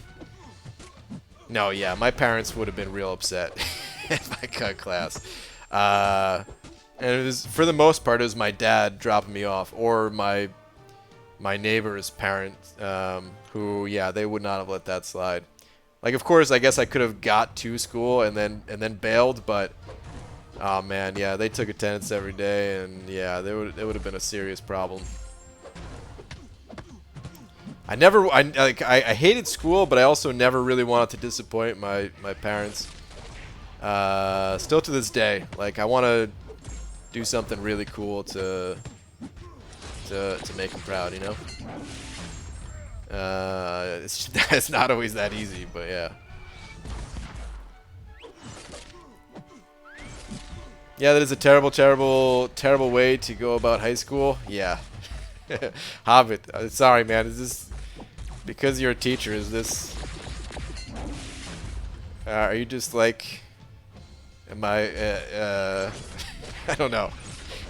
no, yeah, my parents would have been real upset if I cut class. And it was, for the most part, it was my dad dropping me off, or my neighbor's parent, who, yeah, they would not have let that slide. Like, of course, I guess I could have got to school and then bailed, but oh man, yeah, they took attendance every day, and yeah, it would have been a serious problem. I hated school, but I also never really wanted to disappoint my parents. Still to this day, like, I want to do something really cool to make him proud, you know? It's not always that easy, but yeah. Yeah, that is a terrible, terrible, terrible way to go about high school. Yeah. Hobbit, sorry, man. Is this because you're a teacher? Is this? Are you just like? Am I? I don't know.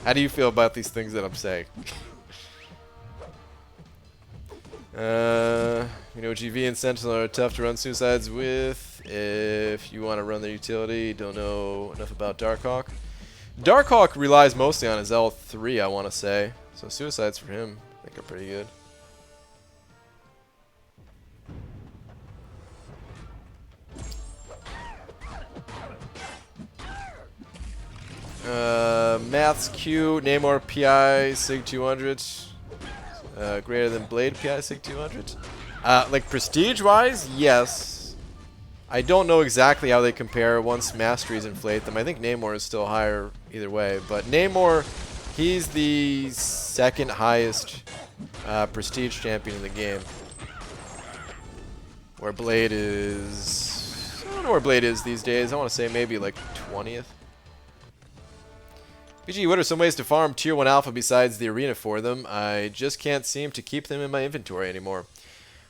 How do you feel about these things that I'm saying? You know, GV and Sentinel are tough to run suicides with. If you want to run their utility, don't know enough about Darkhawk. Darkhawk relies mostly on his L3, I want to say. So suicides for him, I think, are pretty good. Maths Q, Namor PI, Sig 200. Greater than Blade PI, Sig 200. Like prestige-wise, yes. I don't know exactly how they compare once masteries inflate them. I think Namor is still higher either way. But Namor, he's the second highest prestige champion in the game. Where Blade is... I don't know where Blade is these days. I want to say maybe like 20th. BG, what are some ways to farm Tier 1 Alpha besides the arena for them? I just can't seem to keep them in my inventory anymore.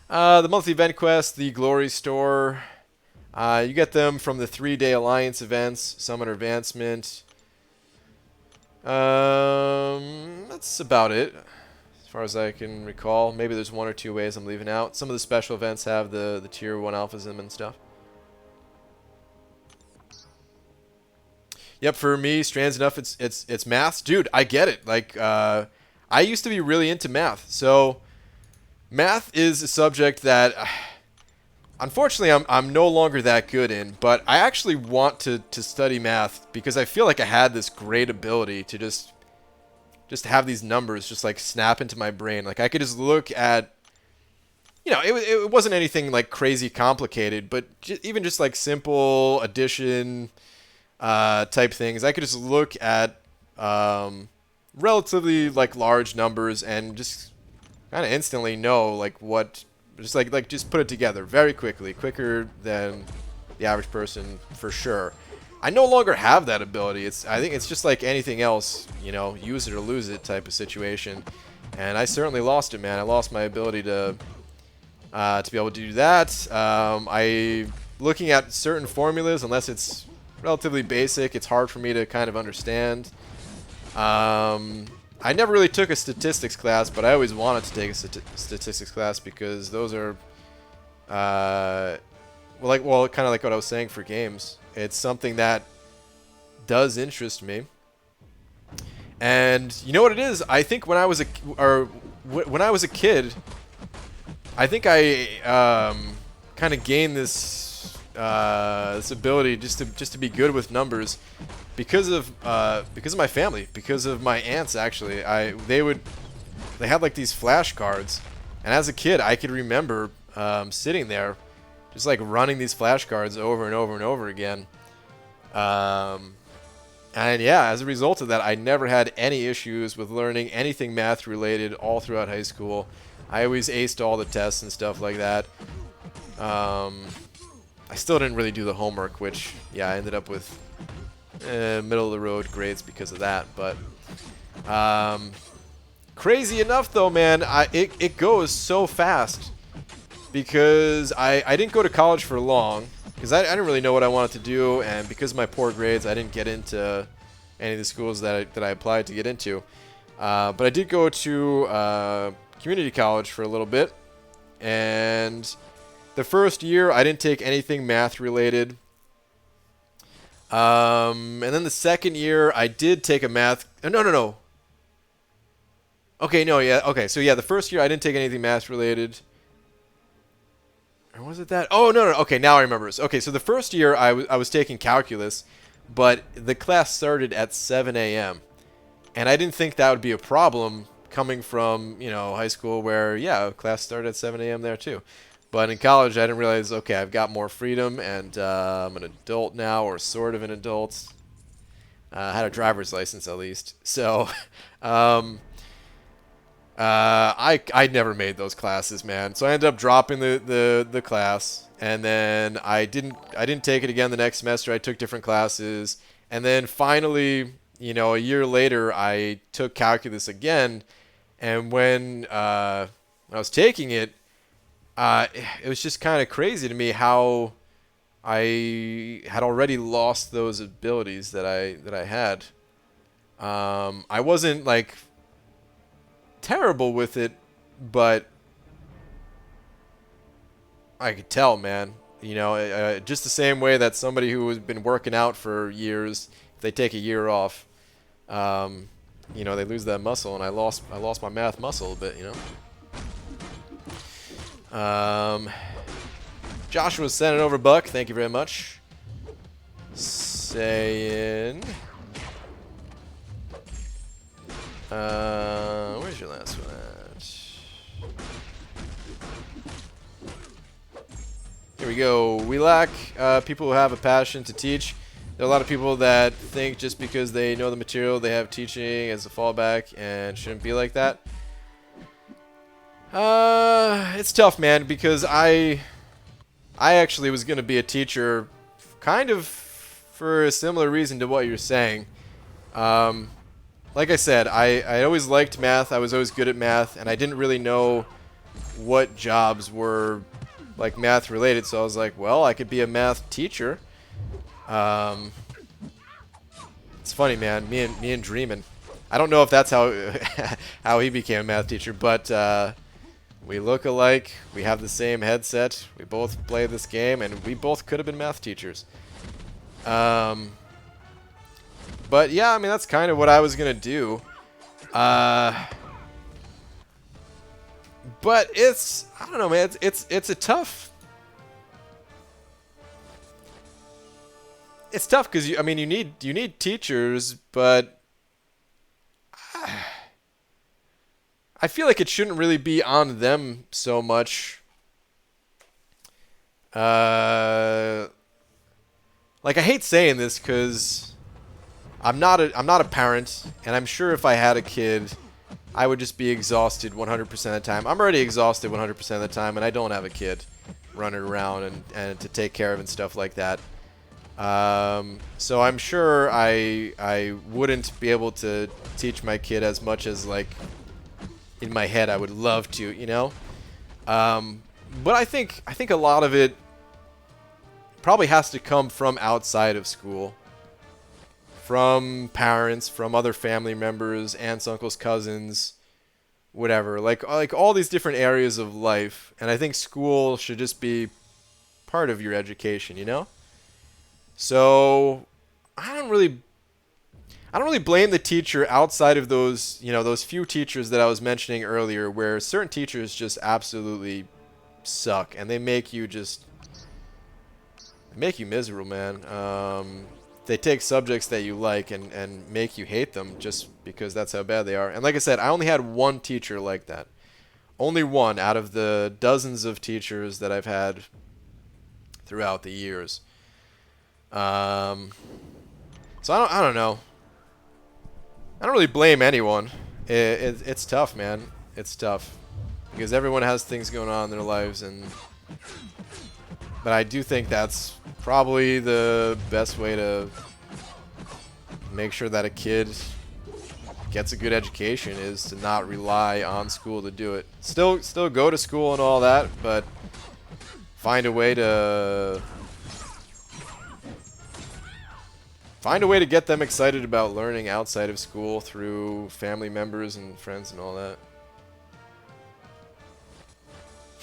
The monthly event quest, the Glory Store... you get them from the 3-day Alliance events, Summoner Advancement. That's about it, as far as I can recall. Maybe there's one or two ways I'm leaving out. Some of the special events have the Tier 1 Alphas in them and stuff. Yep, for me, strange enough, it's math. Dude, I get it. Like, I used to be really into math. So, math is a subject that... unfortunately, I'm no longer that good in, but I actually want to study math because I feel like I had this great ability to just have these numbers just like snap into my brain. Like I could just look at, you know, it wasn't anything like crazy complicated, but even just like simple addition type things. I could just look at relatively like large numbers and just kind of instantly know like what. Just like just put it together very quickly, quicker than the average person for sure. I no longer have that ability. I think it's just like anything else, you know, use it or lose it type of situation. And I certainly lost it, man. I lost my ability to be able to do that. Looking at certain formulas, unless it's relatively basic, it's hard for me to kind of understand. I never really took a statistics class, but I always wanted to take a statistics class because those are, kind of like what I was saying for games. It's something that does interest me. And you know what it is? I think when I was a kid, I think I kind of gained this ability just to be good with numbers. Because of my family, because of my aunts actually, they had like these flashcards, and as a kid I could remember sitting there, just like running these flashcards over and over and over again, and yeah, as a result of that, I never had any issues with learning anything math related all throughout high school. I always aced all the tests and stuff like that. I still didn't really do the homework, which yeah, I ended up with middle of the road grades because of that. But crazy enough though, man, it goes so fast because I didn't go to college for long because I didn't really know what I wanted to do, and because of my poor grades I didn't get into any of the schools that I applied to get into, but I did go to community college for a little bit, and the first year I didn't take anything math related. And then the second year, I did take a math... No. Okay, no, yeah. Okay, so yeah, the first year, I didn't take anything math related. Or was it that? Oh, no. Okay, now I remember. Okay, so the first year, I was taking calculus, but the class started at 7 a.m. And I didn't think that would be a problem coming from, you know, high school where, yeah, class started at 7 a.m. there too. But in college, I didn't realize, okay, I've got more freedom, and I'm an adult now, or sort of an adult. Had a driver's license at least. So, I never made those classes, man. So I ended up dropping the class, and then I didn't take it again the next semester. I took different classes, and then finally, you know, a year later, I took calculus again, and when I was taking it, it was just kind of crazy to me how I had already lost those abilities that I had. I wasn't like terrible with it, but I could tell, man. You know, just the same way that somebody who has been working out for years, if they take a year off, you know, they lose that muscle, and I lost my math muscle a bit, you know. Joshua sending over Buck. Thank you very much. Saying, where's your last one at? Here we go. We lack people who have a passion to teach. There are a lot of people that think just because they know the material, they have teaching as a fallback, and shouldn't be like that. It's tough, man, because I actually was going to be a teacher kind of for a similar reason to what you're saying. Like I said, I always liked math. I was always good at math, and I didn't really know what jobs were like math related, so I was like, well, I could be a math teacher. It's funny, man. Me and Dreamin'. I don't know if that's how how he became a math teacher, but we look alike. We have the same headset. We both play this game, and we both could have been math teachers. But yeah, I mean, that's kind of what I was gonna do. But it's, I don't know, man. It's a tough. It's tough because I mean, you need teachers, but I feel like it shouldn't really be on them so much. Like, I hate saying this because I'm not a parent, and I'm sure if I had a kid, I would just be exhausted 100% of the time. I'm already exhausted 100% of the time, and I don't have a kid running around and to take care of and stuff like that. So I'm sure I wouldn't be able to teach my kid as much as, like, in my head I would love to, you know. But I think a lot of it probably has to come from outside of school, from parents, from other family members, aunts, uncles, cousins, whatever, like all these different areas of life. And I think school should just be part of your education, you know. So I don't really blame the teacher outside of those, you know, those few teachers that I was mentioning earlier, where certain teachers just absolutely suck and they make you miserable, man. They take subjects that you like and make you hate them just because that's how bad they are. And like I said, I only had one teacher like that. Only one out of the dozens of teachers that I've had throughout the years. So I don't know. I don't really blame anyone. It's tough, man. It's tough because everyone has things going on in their lives, but I do think that's probably the best way to make sure that a kid gets a good education is to not rely on school to do it. Still go to school and all that, but find a way to get them excited about learning outside of school through family members and friends and all that.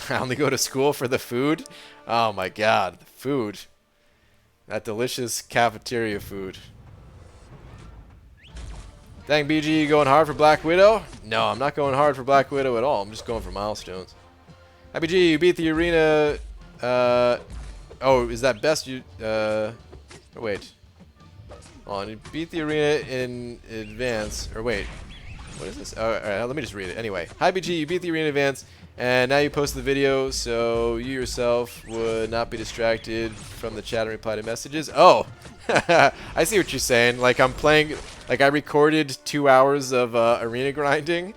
I only go to school for the food? Oh my god, the food. That delicious cafeteria food. Dang, BG, you going hard for Black Widow? No, I'm not going hard for Black Widow at all. I'm just going for milestones. Happy G, you beat the arena. Oh, is that best? Wait. Hold on, you beat the arena in advance. Or wait, what is this? Oh, alright, let me just read it. Anyway, hi BG, you beat the arena in advance And now you post the video so you yourself would not be distracted from the chat and reply to messages. Oh, I see what you're saying. Like I'm playing, like I recorded 2 hours of arena grinding,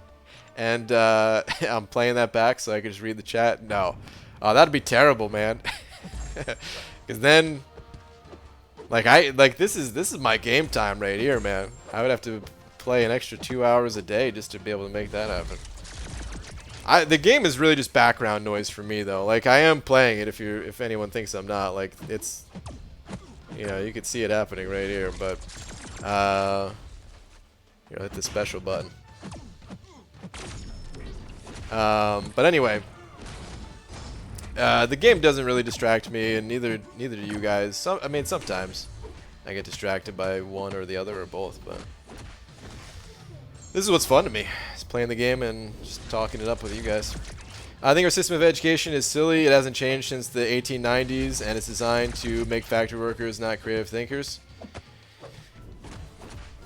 and I'm playing that back so I can just read the chat. No, that'd be terrible, man. Because then, like this is my game time right here, man. I would have to play an extra 2 hours a day just to be able to make that happen. The game is really just background noise for me, though. Like I am playing it. If anyone thinks I'm not, like it's, you know, you could see it happening right here. But here, hit the special button. But anyway, the game doesn't really distract me, and neither do you guys. I mean, sometimes I get distracted by one or the other or both, but this is what's fun to me. Is playing the game and just talking it up with you guys. I think our system of education is silly. It hasn't changed since the 1890s, and it's designed to make factory workers, not creative thinkers.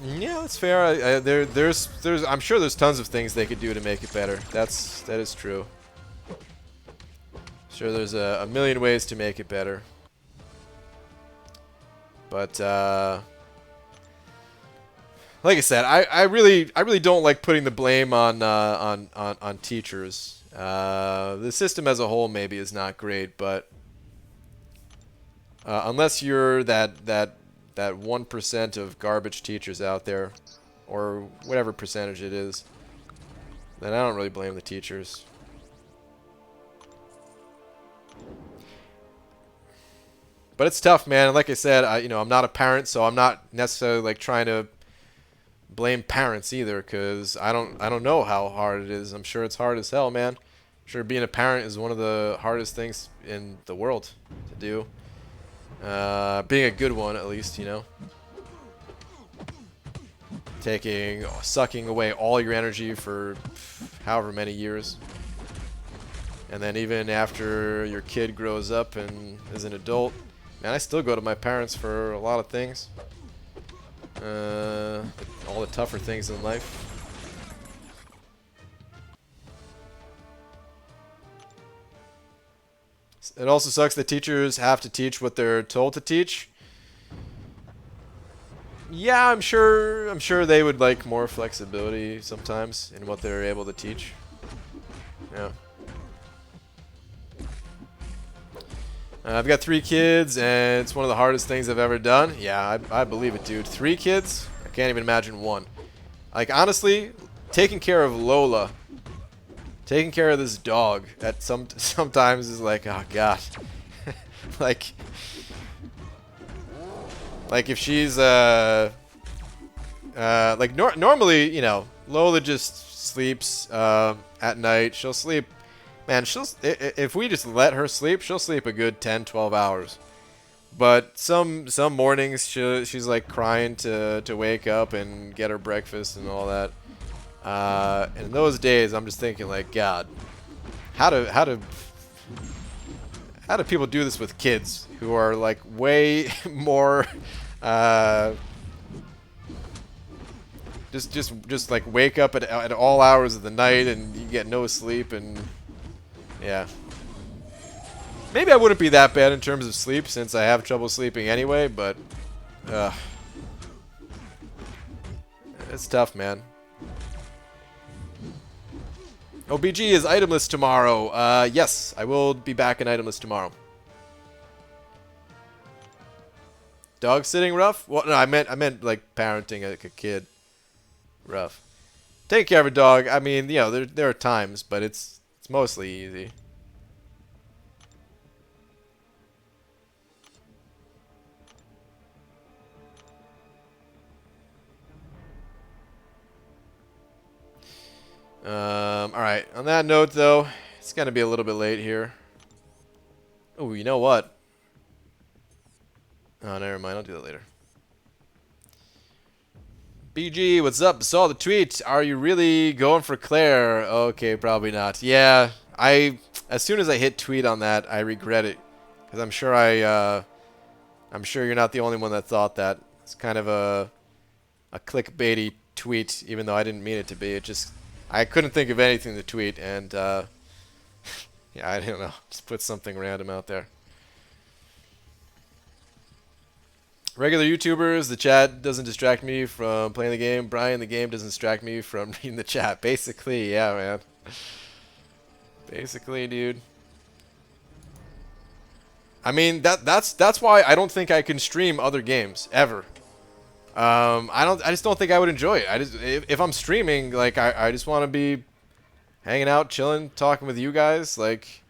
Yeah, that's fair. I'm sure there's tons of things they could do to make it better. That is true. Sure, there's a million ways to make it better. But like I said, I really don't like putting the blame on teachers. The system as a whole maybe is not great, but unless you're that 1% of garbage teachers out there, or whatever percentage it is, then I don't really blame the teachers. But it's tough, man. Like I said, I'm not a parent, so I'm not necessarily like trying to blame parents either, because I don't know how hard it is. I'm sure it's hard as hell, man. I'm sure being a parent is one of the hardest things in the world to do. Being a good one, at least, you know. Sucking away all your energy for however many years. And then even after your kid grows up and is an adult, man, I still go to my parents for a lot of things. All the tougher things in life. It also sucks that teachers have to teach what they're told to teach. Yeah, I'm sure they would like more flexibility sometimes in what they're able to teach. Yeah. I've got 3 kids, and it's one of the hardest things I've ever done. Yeah, I believe it, dude. 3 kids? I can't even imagine 1. Like, honestly, taking care of Lola, taking care of this dog, at sometimes is like, oh god. like if she's normally, you know, Lola just sleeps at night. She'll sleep. Man, if we just let her sleep, she'll sleep a good 10, 12 hours. But some mornings she's like crying to wake up and get her breakfast and all that. And in those days, I'm just thinking like, God, how do people do this with kids who are like way more just like wake up at all hours of the night and you get no sleep and. Yeah. Maybe I wouldn't be that bad in terms of sleep since I have trouble sleeping anyway, but it's tough, man. OBG is itemless tomorrow. Yes, I will be back in itemless tomorrow. Dog sitting rough? Well, no, I meant like parenting like a kid. Rough. Taking care of a dog, I mean, you know, there are times, but it's mostly easy. Alright, on that note though, it's gonna be a little bit late here. Oh, you know what? Oh, never mind, I'll do that later. BG, what's up? Saw the tweet. Are you really going for Claire? Okay, probably not. Yeah, as soon as I hit tweet on that, I regret it, because I'm sure you're not the only one that thought that. It's kind of a clickbaity tweet, even though I didn't mean it to be. I couldn't think of anything to tweet, and Yeah, I don't know. Just put something random out there. Regular YouTubers, the chat doesn't distract me from playing the game. Brian, the game doesn't distract me from reading the chat. Basically, yeah, man. Basically, dude. I mean, that's why I don't think I can stream other games ever. I just don't think I would enjoy it. If I'm streaming, like I just want to be hanging out, chilling, talking with you guys. Like,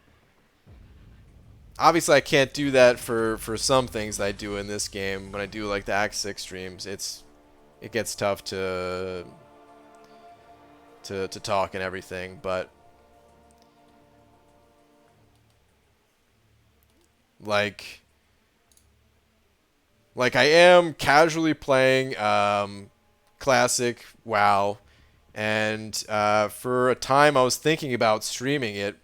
obviously I can't do that for some things that I do in this game. When I do like the Act 6 streams, it gets tough to talk and everything, but like I am casually playing classic WoW, and for a time I was thinking about streaming it.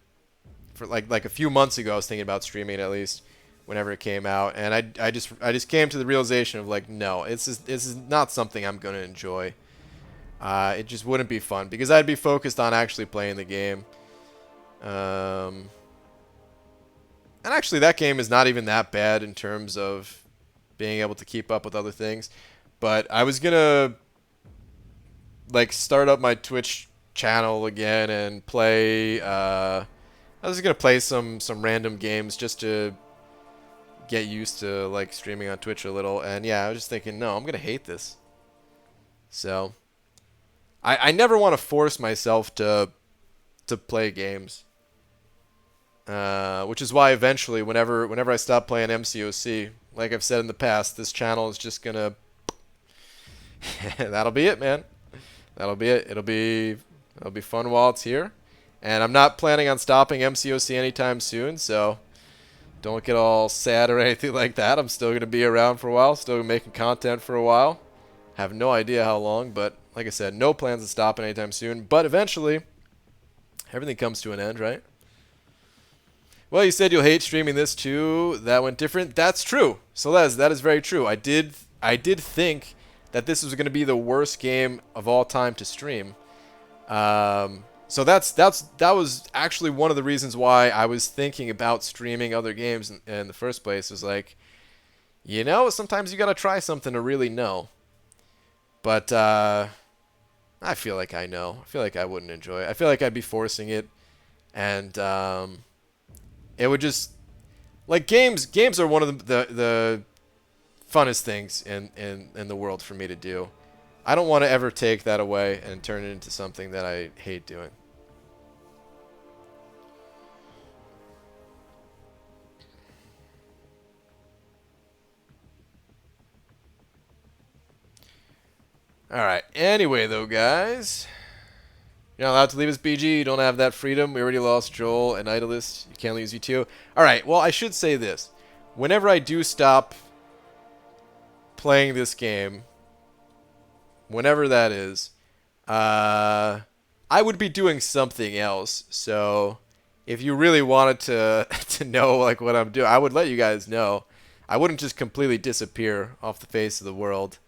For like a few months ago, I was thinking about streaming it at least whenever it came out, and I just came to the realization of like, no, this is not something I'm gonna enjoy. It just wouldn't be fun because I'd be focused on actually playing the game. And actually, that game is not even that bad in terms of being able to keep up with other things. But I was gonna like start up my Twitch channel again and play. I was gonna play some random games just to get used to like streaming on Twitch a little. And yeah, I was just thinking, no, I'm gonna hate this. So I never want to force myself to play games. Which is why eventually, whenever I stop playing MCOC, like I've said in the past, this channel is just gonna. That'll be it, man. That'll be it. It'll be fun while it's here, and I'm not planning on stopping MCOC anytime soon. So don't get all sad or anything like that. I'm still gonna be around for a while. Still making content for a while. Have no idea how long, but like I said, no plans to stop anytime soon. But eventually, everything comes to an end, right? Well, you said you'll hate streaming this too. That went different. That's true. So that is very true. I did think that this was going to be the worst game of all time to stream. So that was actually one of the reasons why I was thinking about streaming other games in the first place. Was like, sometimes you got to try something to really know. But I feel like I know. I feel like I wouldn't enjoy it. I feel like I'd be forcing it, and it would just like games are one of the funnest things in the world for me to do. I don't want to ever take that away and turn it into something that I hate doing. Alright, anyway though, guys, you're not allowed to leave us, BG. You don't have that freedom. We already lost Joel and Idolist. You can't lose you too. Alright, well, I should say this. Whenever I do stop playing this game, whenever that is, I would be doing something else. So if you really wanted to know like what I'm doing, I would let you guys know. I wouldn't just completely disappear off the face of the world.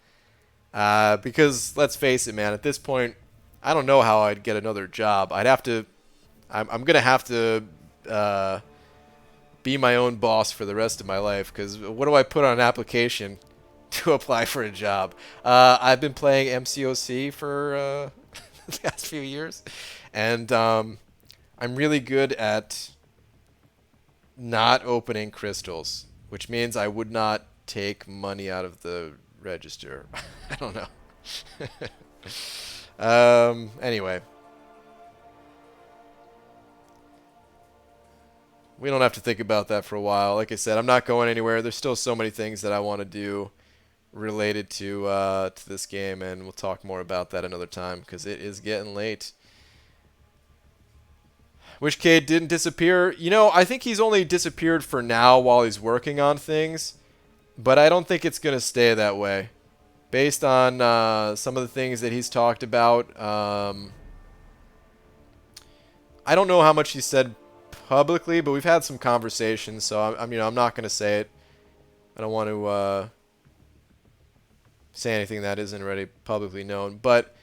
Because let's face it, man, at this point, I don't know how I'd get another job. I'm going to have to be my own boss for the rest of my life, because what do I put on an application to apply for a job? I've been playing MCOC for the past few years, and I'm really good at not opening crystals, which means I would not take money out of the register. I don't know. Anyway. We don't have to think about that for a while. Like I said, I'm not going anywhere. There's still so many things that I want to do related to this game, and we'll talk more about that another time because it is getting late. Wish Cade didn't disappear. I think he's only disappeared for now while he's working on things, but I don't think it's going to stay that way. Based on some of the things that he's talked about, I don't know how much he said publicly, but we've had some conversations, so I'm not going to say it. I don't want to say anything that isn't already publicly known, but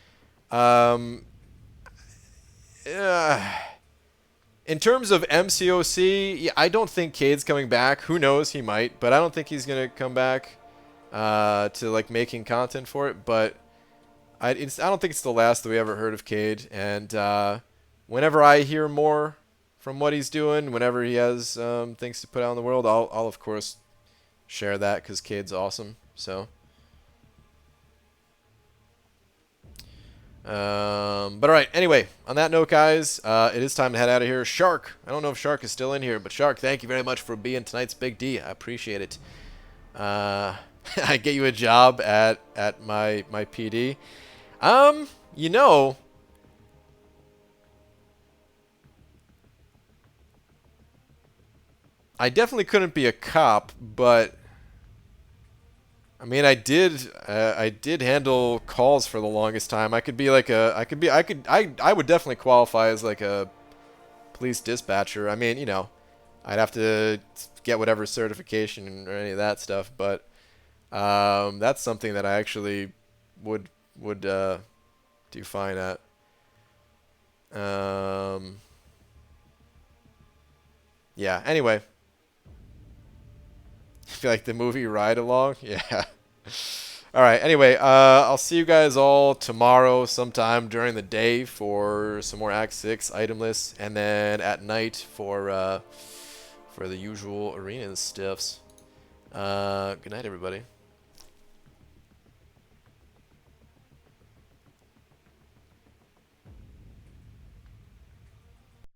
In terms of MCOC, yeah, I don't think Cade's coming back. Who knows? He might, but I don't think he's gonna come back to like making content for it. But I don't think it's the last that we ever heard of Cade. And whenever I hear more from what he's doing, whenever he has things to put out in the world, I'll of course share that because Cade's awesome. So. But alright, anyway, on that note, guys, it is time to head out of here. Shark, I don't know if Shark is still in here, but Shark, thank you very much for being tonight's Big D. I appreciate it. I get you a job at my PD. You know, I definitely couldn't be a cop, but I mean, I did handle calls for the longest time. I could be like I would definitely qualify as like a police dispatcher. I mean, you know, I'd have to get whatever certification or any of that stuff, but that's something that I actually would do fine at. Yeah. Anyway, I feel like the movie Ride Along. Yeah. All right. Anyway, I'll see you guys all tomorrow sometime during the day for some more Act 6 item lists, and then at night for the usual arenas stuffs. Good night, everybody.